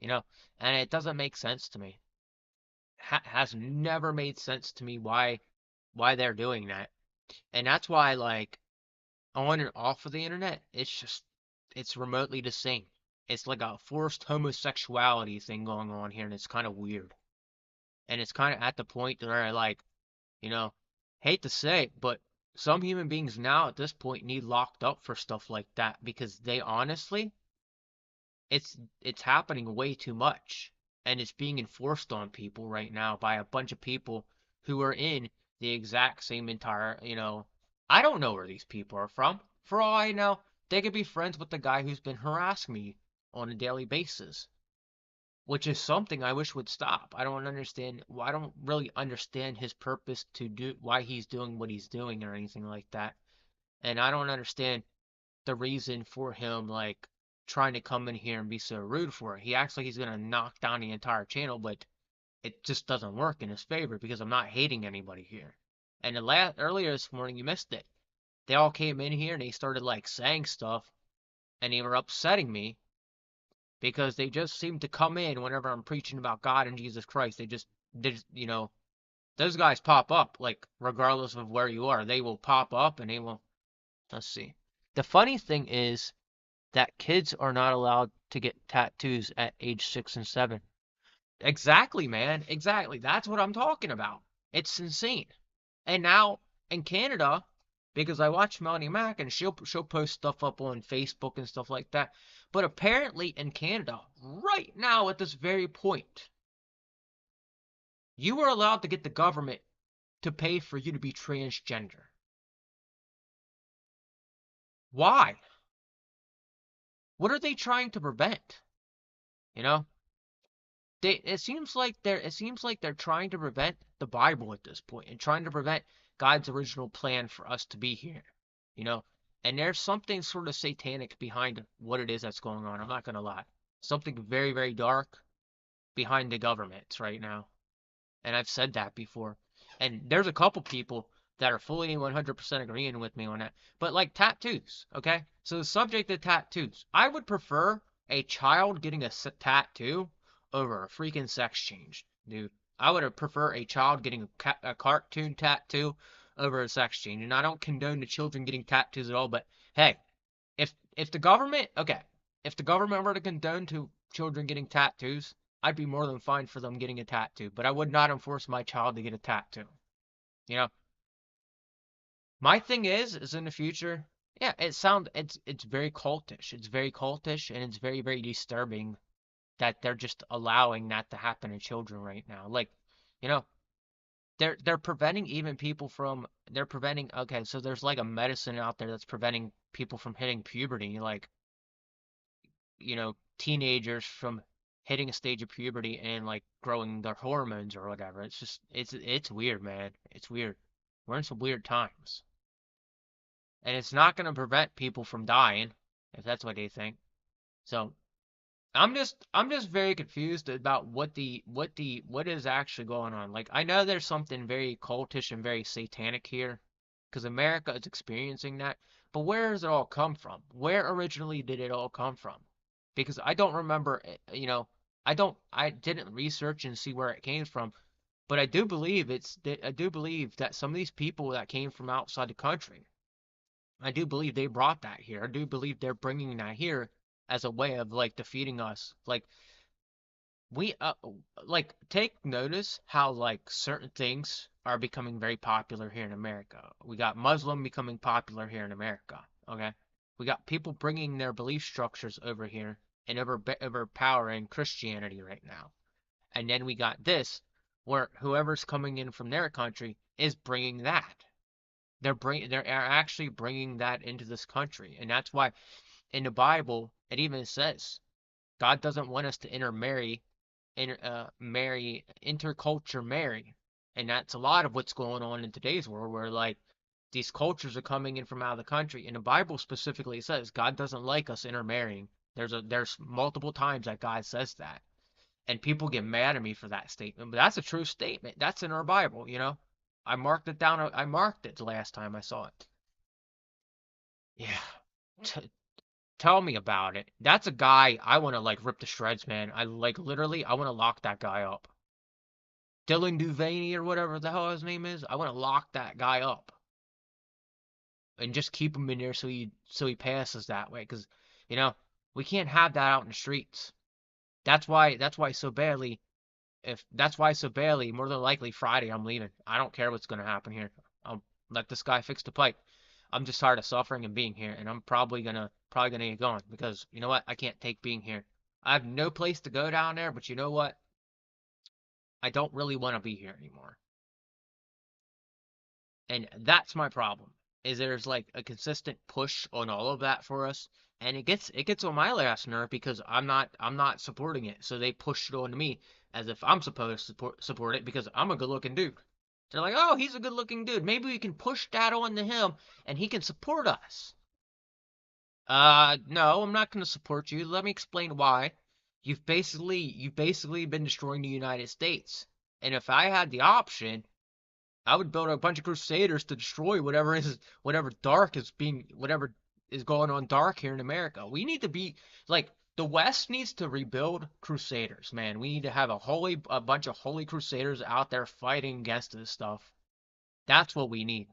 You know, and it doesn't make sense to me. Has never made sense to me why they're doing that. And that's why like on and off of the internet, it's remotely the same. It's like a forced homosexuality thing going on here, and it's kind of weird. And it's kind of at the point where I like, you know, hate to say it, but some human beings now at this point need locked up for stuff like that because they honestly, it's happening way too much, and it's being enforced on people right now by a bunch of people who are in the exact same entire. I don't know where these people are from. For all I know, they could be friends with the guy who's been harassing me on a daily basis, which is something I wish would stop. I don't really understand his purpose to do why he's doing what he's doing or anything like that. And I don't understand the reason for him like trying to come in here and be so rude for it. He acts like he's gonna knock down the entire channel, but it just doesn't work in his favor because I'm not hating anybody here. And earlier this morning, you missed it. They all came in here and they started like saying stuff, and they were upsetting me because they just seem to come in whenever I'm preaching about God and Jesus Christ. They just, those guys pop up like regardless of where you are, they will pop up and they will. Let's see. The funny thing is that kids are not allowed to get tattoos at age 6 and 7. Exactly, man. Exactly. That's what I'm talking about. It's insane. And now in Canada, because I watch Melanie Mack and she'll post stuff up on Facebook and stuff like that. But apparently in Canada, right now at this very point, you are allowed to get the government to pay for you to be transgender. Why? What are they trying to prevent? You know? It seems like they're trying to prevent the Bible at this point and trying to prevent God's original plan for us to be here. You know? And there's something sort of satanic behind what it is that's going on. I'm not gonna lie. Something very, very dark behind the government right now. And I've said that before. And there's a couple people that are fully 100% agreeing with me on that. But like tattoos, okay? So the subject of tattoos, I would prefer a child getting a tattoo over a freaking sex change, dude. I would prefer a child getting a cartoon tattoo over a sex change. And I don't condone the children getting tattoos at all, but hey, if the government, okay, if the government were to condone to children getting tattoos, I'd be more than fine for them getting a tattoo, but I would not enforce my child to get a tattoo. You know, my thing is in the future, yeah, it's very cultish. It's very cultish and it's very, very disturbing that they're just allowing that to happen to children right now. Like, you know, they're preventing even people from they're preventing okay, so there's like a medicine out there that's preventing people from hitting puberty, like, teenagers from hitting a stage of puberty and like growing their hormones or whatever. It's just it's weird, man. It's weird. We're in some weird times. And it's not going to prevent people from dying if that's what they think. So, I'm just very confused about what is actually going on. Like I know there's something very cultish and very satanic here because America is experiencing that. But where does it all come from? Where originally did it all come from? Because I don't remember, I didn't research and see where it came from, but I do believe that some of these people that came from outside the country, I do believe they brought that here. I do believe they're bringing that here as a way of like defeating us. Like we like take notice how like certain things are becoming very popular here in America. We got Muslim becoming popular here in America. Okay, we got people bringing their belief structures over here and overpowering Christianity right now. And then we got this, where whoever's coming in from their country is bringing that. They're actually bringing that into this country, and that's why in the Bible it even says God doesn't want us to interculture marry. And that's a lot of what's going on in today's world where like these cultures are coming in from out of the country. And the Bible specifically says God doesn't like us intermarrying. There's multiple times that God says that. And people get mad at me for that statement, but that's a true statement. That's in our Bible. I marked it down. I marked it the last time I saw it. Yeah. T Tell me about it. That's a guy I want to like rip to shreds, man. I like literally I want to lock that guy up. Dylan Duvaney or whatever the hell his name is. I want to lock that guy up and just keep him in there so he passes that way cuz you know, we can't have that out in the streets. That's why so badly if that's why so badly more than likely Friday I'm leaving. I don't care what's going to happen here. I'll let this guy fix the pipe. I'm just tired of suffering and being here, and I'm probably gonna get going because you know what? I can't take being here. I have no place to go down there, but you know what? I don't really want to be here anymore. And that's my problem. Is there's like a consistent push on all of that for us, and it gets on my last nerve because I'm not supporting it. So they push it on me as if I'm supposed to support it because I'm a good-looking dude. They're like, "Oh, he's a good-looking dude. Maybe we can push that on to him and he can support us." No, I'm not going to support you. Let me explain why. You've basically been destroying the United States. And if I had the option, I would build a bunch of crusaders to destroy whatever is going on dark here in America. We need to be like the West needs to rebuild crusaders, man. We need to have a bunch of holy crusaders out there fighting against this stuff. That's what we need.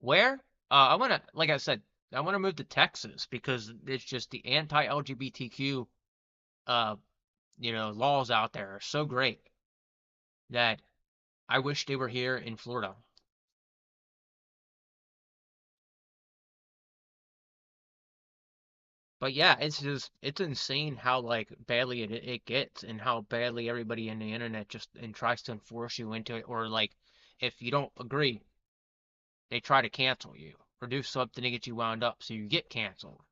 Where? I want to, like I said, I want to move to Texas because it's just the anti-LGBTQ uh laws out there are so great that I wish they were here in Florida. But yeah, it's insane how like badly it gets and how badly everybody in the internet just and tries to enforce you into it, or like if you don't agree, they try to cancel you or do something to get you wound up so you get canceled.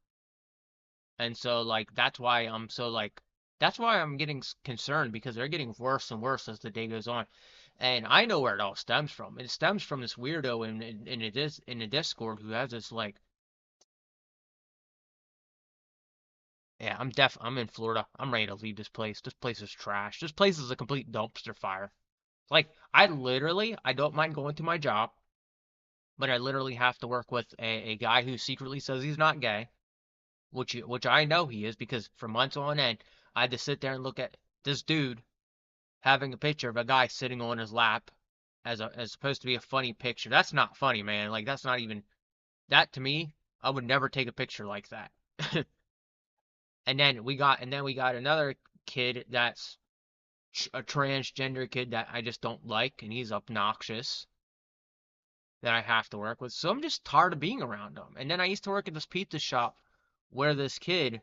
And so like that's why I'm getting concerned because they're getting worse and worse as the day goes on. And I know where it all stems from. It stems from this weirdo in the Discord who has this like, yeah, I'm in Florida. I'm ready to leave this place. This place is trash. This place is a complete dumpster fire. Like I don't mind going to my job, but I literally have to work with a guy who secretly says he's not gay, which I know he is because for months on end I had to sit there and look at this dude having a picture of a guy sitting on his lap as supposed to be a funny picture. That's not funny, man. Like that's not even that to me. I would never take a picture like that. And then we got another kid that's a transgender kid that I just don't like, and he's obnoxious that I have to work with. So I'm just tired of being around him. And then I used to work at this pizza shop where this kid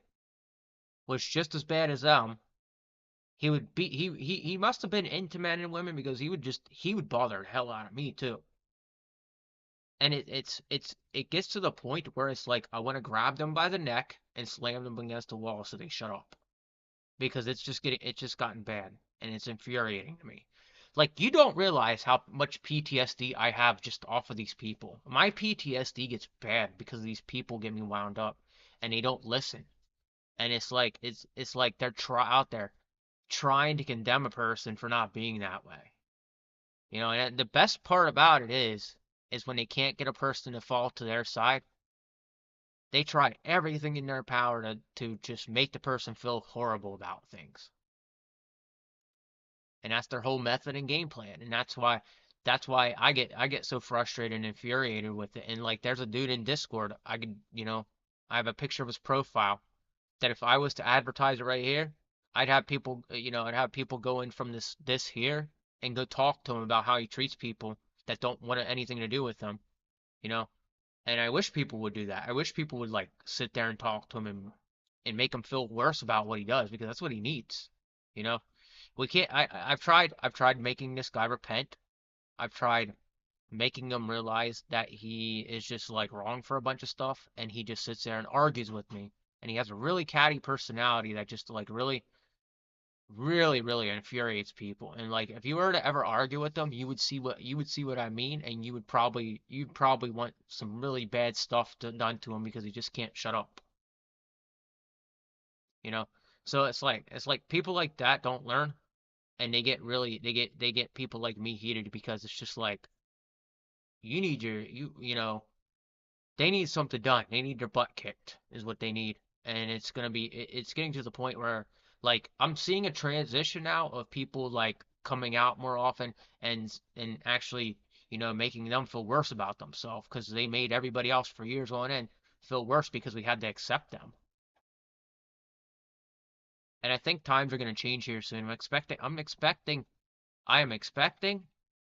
was just as bad as them. He would be he must have been into men and women because he would bother the hell out of me too. And it gets to the point where it's like I want to grab them by the neck and slam them against the wall so they shut up because it's just gotten bad and it's infuriating to me. Like you don't realize how much PTSD I have just off of these people. My PTSD gets bad because these people get me wound up and they don't listen. And it's like they're out there trying to condemn a person for not being that way. And the best part about it is when they can't get a person to fall to their side, they try everything in their power to just make the person feel horrible about things. And that's their whole method and game plan. And that's why I get so frustrated and infuriated with it. And like there's a dude in Discord, I have a picture of his profile that if I was to advertise it right here, I'd have people go in from this here and go talk to him about how he treats people that don't want anything to do with him, you know. And I wish people would do that. I wish people would like sit there and talk to him and make him feel worse about what he does because that's what he needs, you know. We can't. I've tried making this guy repent. I've tried making him realize that he is just like wrong for a bunch of stuff, and he just sits there and argues with me. And he has a really catty personality that just like really, really, really infuriates people. And like if you were to ever argue with them, you would see what I mean, and you'd probably want some really bad stuff done to him because he just can't shut up. You know. So it's like people like that don't learn, and they get people like me heated because it's just like you need your you know they need something done. They need their butt kicked is what they need. And it's getting to the point where like I'm seeing a transition now of people like coming out more often and actually, making them feel worse about themselves because they made everybody else for years on end feel worse because we had to accept them. And I think times are going to change here soon. I am expecting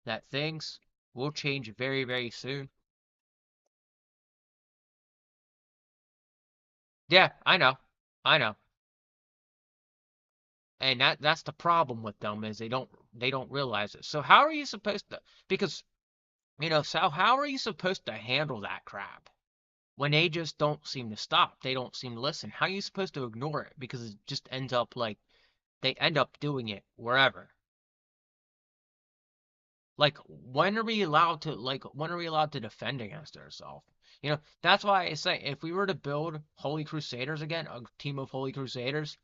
that things will change very, very soon. Yeah, I know. I know. And that's the problem with them is they don't realize it. So how are you supposed to because so how are you supposed to handle that crap when they just don't seem to stop? They don't seem to listen. How are you supposed to ignore it because it just ends up like they end up doing it wherever. Like when are we allowed to defend against ourselves? That's why I say if we were to build Holy Crusaders again, a team of Holy Crusaders,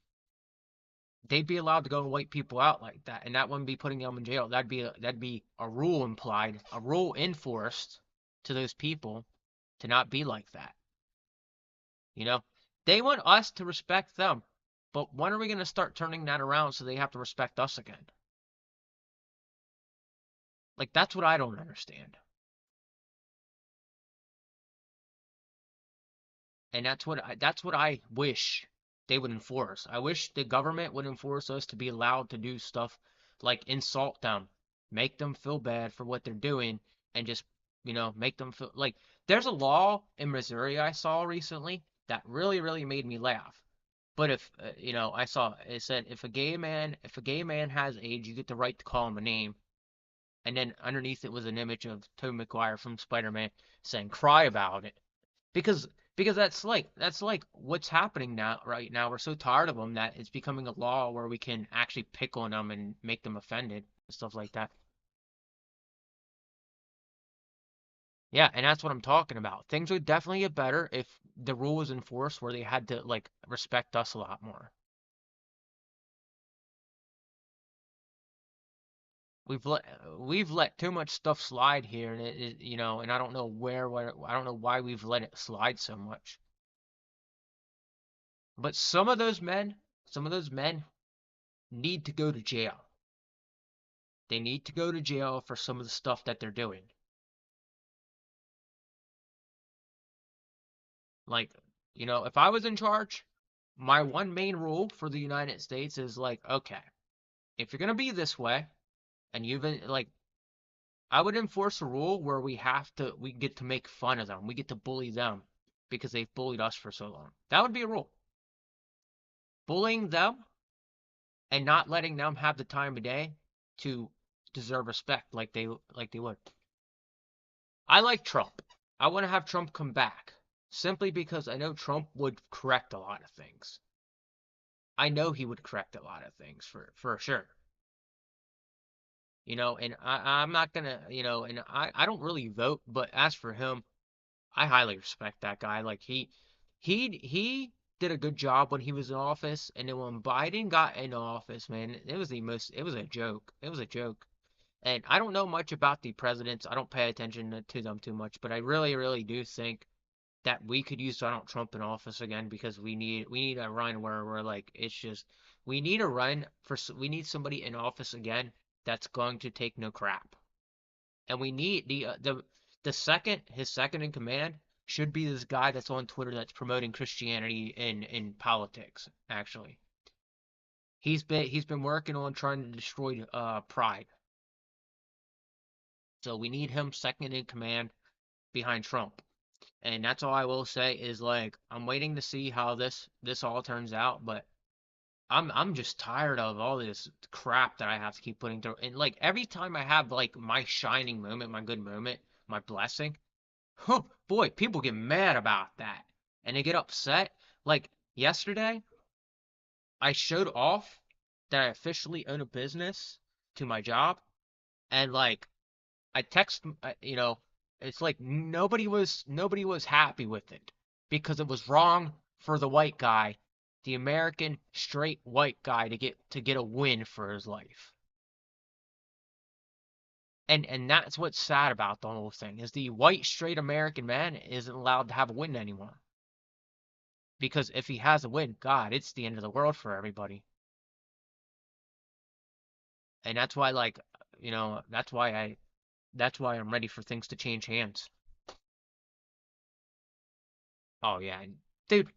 they'd be allowed to go and wipe people out like that, and that wouldn't be putting them in jail. That'd be a rule implied, a rule enforced to those people to not be like that. You know, they want us to respect them, but when are we going to start turning that around so they have to respect us again? Like that's what I don't understand. And that's what I wish they would enforce. I wish the government would enforce us to be allowed to do stuff like insult them, make them feel bad for what they're doing, and just make them feel like there's a law in Missouri I saw recently that really made me laugh. But if I saw it said if a gay man has AIDS, you get the right to call him a name, and then underneath it was an image of Tobey Maguire from Spider-Man saying cry about it because that's like what's happening now right now. We're so tired of them that it's becoming a law where we can actually pick on them and make them offended and stuff like that. Yeah, and that's what I'm talking about. Things would definitely get better if the rule was enforced where they had to like respect us a lot more. We've let too much stuff slide here, and and I don't know I don't know why we've let it slide so much. But some of those men need to go to jail. They need to go to jail for some of the stuff that they're doing. Like, if I was in charge, my one main rule for the United States is like, okay, if you're gonna be this way, and you've been like, I would enforce a rule where we get to make fun of them, we get to bully them because they've bullied us for so long. That would be a rule. Bullying them and not letting them have the time of day to deserve respect like they would. I like Trump. I want to have Trump come back simply because I know Trump would correct a lot of things. I know he would correct a lot of things for sure. And I'm not gonna, and I don't really vote, but as for him, I highly respect that guy. Like he did a good job when he was in office, and then when Biden got in office, man, it was a joke. It was a joke. And I don't know much about the presidents. I don't pay attention to them too much, but I really do think that we could use Donald Trump in office again because we need a run where we're like it's just we need a run we need somebody in office again that's going to take no crap. And we need the second his second in command should be this guy that's on Twitter that's promoting Christianity in politics actually. He's been working on trying to destroy pride. So we need him second in command behind Trump. And that's all I will say is like I'm waiting to see how this all turns out, but I'm just tired of all this crap that I have to keep putting through. And like every time I have like my shining moment, my good moment, my blessing, oh boy, people get mad about that. And they get upset. Like yesterday, I showed off that I officially own a business to my job, and like I text, it's like nobody was happy with it because it was wrong for the white guy, the American straight white guy to get a win for his life. And that's what's sad about the whole thing is the white straight American man isn't allowed to have a win anymore. Because if he has a win, God, it's the end of the world for everybody. And that's why like, that's why I'm ready for things to change hands. Oh yeah. Dude,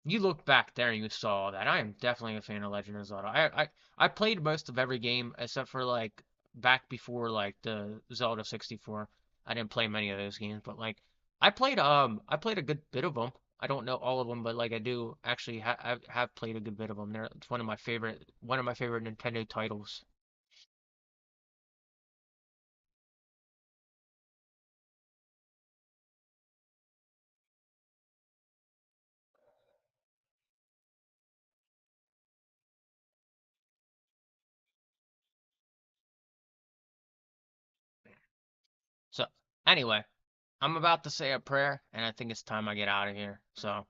you look back there and you saw that I am definitely a fan of Legend of Zelda. I played most of every game except for like back before like the Zelda 64. I didn't play many of those games, but like I played a good bit of them. I don't know all of them, but like I do actually I have played a good bit of them. It's one of my favorite Nintendo titles. So anyway, I'm about to say a prayer, and I think it's time I get out of here. So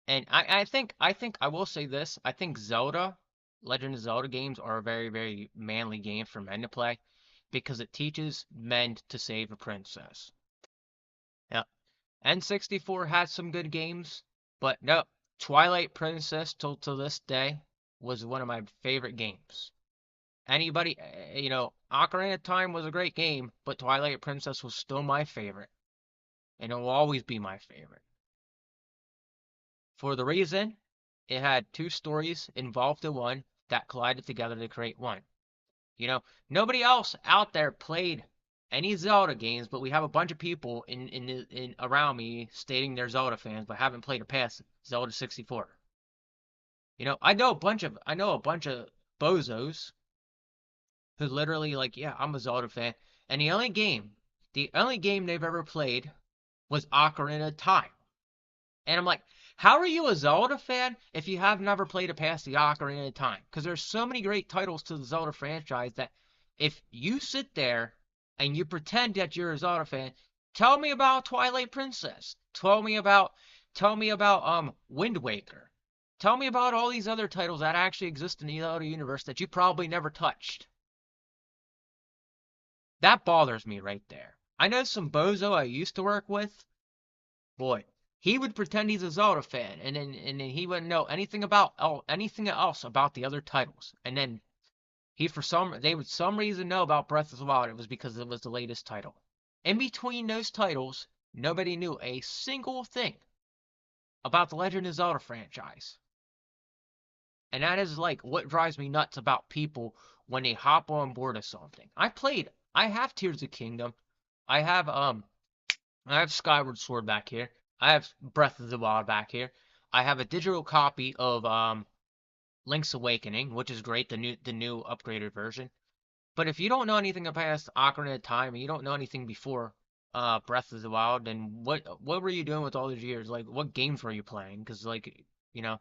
and I think I will say this. I think Legend of Zelda games are a very manly game for men to play because it teaches men to save a princess. Yeah. N64 has some good games, but no, Twilight Princess till to this day was one of my favorite games. Ocarina of Time was a great game, but Twilight Princess was still my favorite, and it will always be my favorite. for the reason it had two stories involved in one that collided together to create one. You know, nobody else out there played any Zelda games, but we have a bunch of people in around me stating they're Zelda fans, but haven't played a past Zelda 64. I know a bunch of bozos who literally like, yeah, I'm a Zelda fan, and the only game they've ever played was Ocarina of Time. And I'm like, how are you a Zelda fan if you have never played it past the Ocarina of Time? Because there's so many great titles to the Zelda franchise that if you sit there and you pretend that you're a Zelda fan, tell me about Twilight Princess. Tell me about Wind Waker. Tell me about all these other titles that actually exist in the Zelda universe that you probably never touched. That bothers me right there. I know some bozo I used to work with. Boy, he would pretend he's a Zelda fan, and then he wouldn't know anything else about the other titles. And then they would some reason know about Breath of the Wild. It was because it was the latest title. In between those titles, nobody knew a single thing about the Legend of Zelda franchise. And that is like what drives me nuts about people when they hop on board of something. I have Tears of Kingdom. I have I have Skyward Sword back here. I have Breath of the Wild back here. I have a digital copy of Link's Awakening, which is great, the new upgraded version. But if you don't know anything about Ocarina of Time and you don't know anything before Breath of the Wild, then what were you doing with all these years? Like what games were you playing? Because like you know,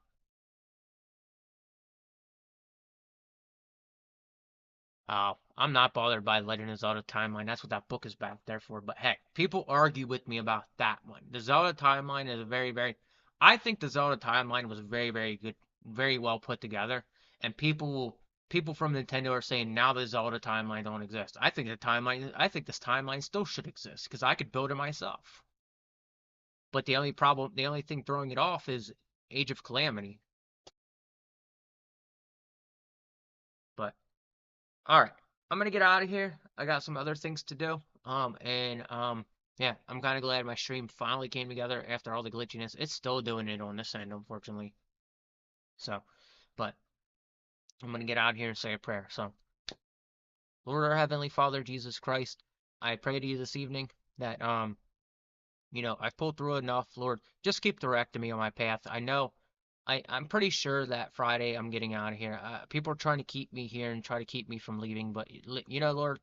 I'm not bothered by Legend of Zelda Timeline. That's what that book is back there for. But heck, people argue with me about that one. The Zelda Timeline is a I think the Zelda Timeline was very, very good, very well put together. And people from Nintendo are saying now the Zelda Timeline don't exist. I think this timeline still should exist because I could build it myself. But the only thing throwing it off is Age of Calamity. But all right. I'm gonna get out of here. I got some other things to do. Yeah, I'm kind of glad my stream finally came together after all the glitchiness. It's still doing it on this end, unfortunately. So, but I'm gonna get out of here and say a prayer. So, Lord our Heavenly Father, Jesus Christ, I pray to you this evening that I've pulled through enough. Lord, just keep directing me on my path. I'm pretty sure that Friday I'm getting out of here. People are trying to keep me here and try to keep me from leaving, but Lord,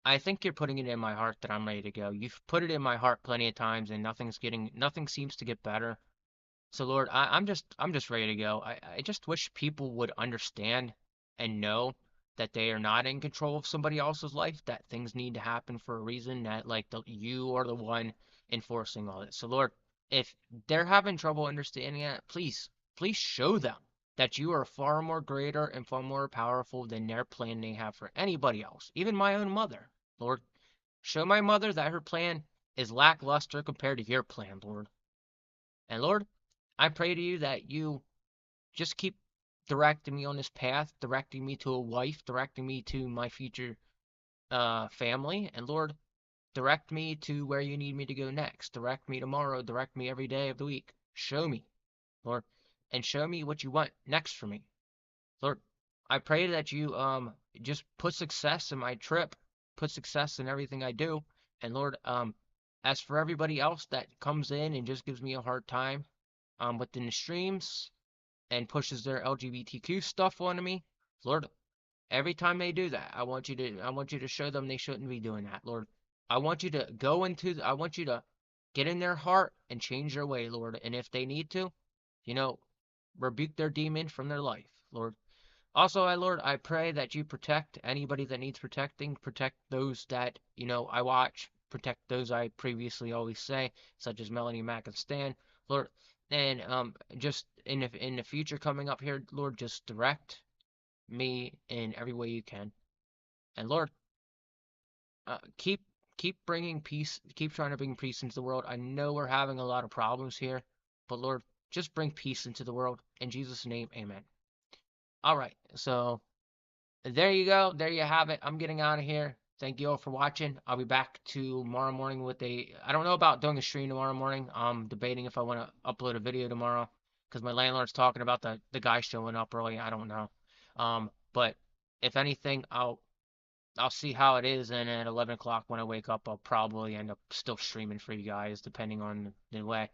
I think you're putting it in my heart that I'm ready to go. You've put it in my heart plenty of times, and nothing seems to get better. So Lord, I'm just ready to go. I just wish people would understand and know that they are not in control of somebody else's life, that things need to happen for a reason, that you are the one enforcing all this. So Lord, if they're having trouble understanding that, please show them that you are far more greater and far more powerful than their plan they have for anybody else, even my own mother. Lord, show my mother that her plan is lackluster compared to your plan, Lord. And Lord, I pray to you that you just keep directing me on this path, directing me to a wife, directing me to my future family. And Lord, direct me to where you need me to go next. Direct me tomorrow. Direct me every day of the week. Show me, Lord, and show me what you want next for me. Lord, I pray that you just put success in my trip, put success in everything I do. And Lord, as for everybody else that comes in and just gives me a hard time within the streams and pushes their LGBTQ stuff onto me, Lord, every time they do that, I want you to show them they shouldn't be doing that, Lord. I want you to get in their heart and change their way, Lord. And if they need to, you know, rebuke their demon from their life, Lord. Also, Lord, I pray that you protect anybody that needs protecting, protect those that, I watch, protect those I previously always say, such as Melanie Mack and Stan, Lord. And just in the future coming up here, Lord, just direct me in every way you can. And Lord, keep bringing peace, keep trying to bring peace into the world. I know we're having a lot of problems here, but Lord, just bring peace into the world. In Jesus' name, amen. All right, so there you go. There you have it. I'm getting out of here. Thank you all for watching. I'll be back tomorrow morning with I don't know about doing a stream tomorrow morning. I'm debating if I want to upload a video tomorrow. because my landlord's talking about the guy showing up early. I don't know. But if anything, I'll see how it is, and at 11 o'clock when I wake up, I'll probably end up still streaming for you guys, depending on the way.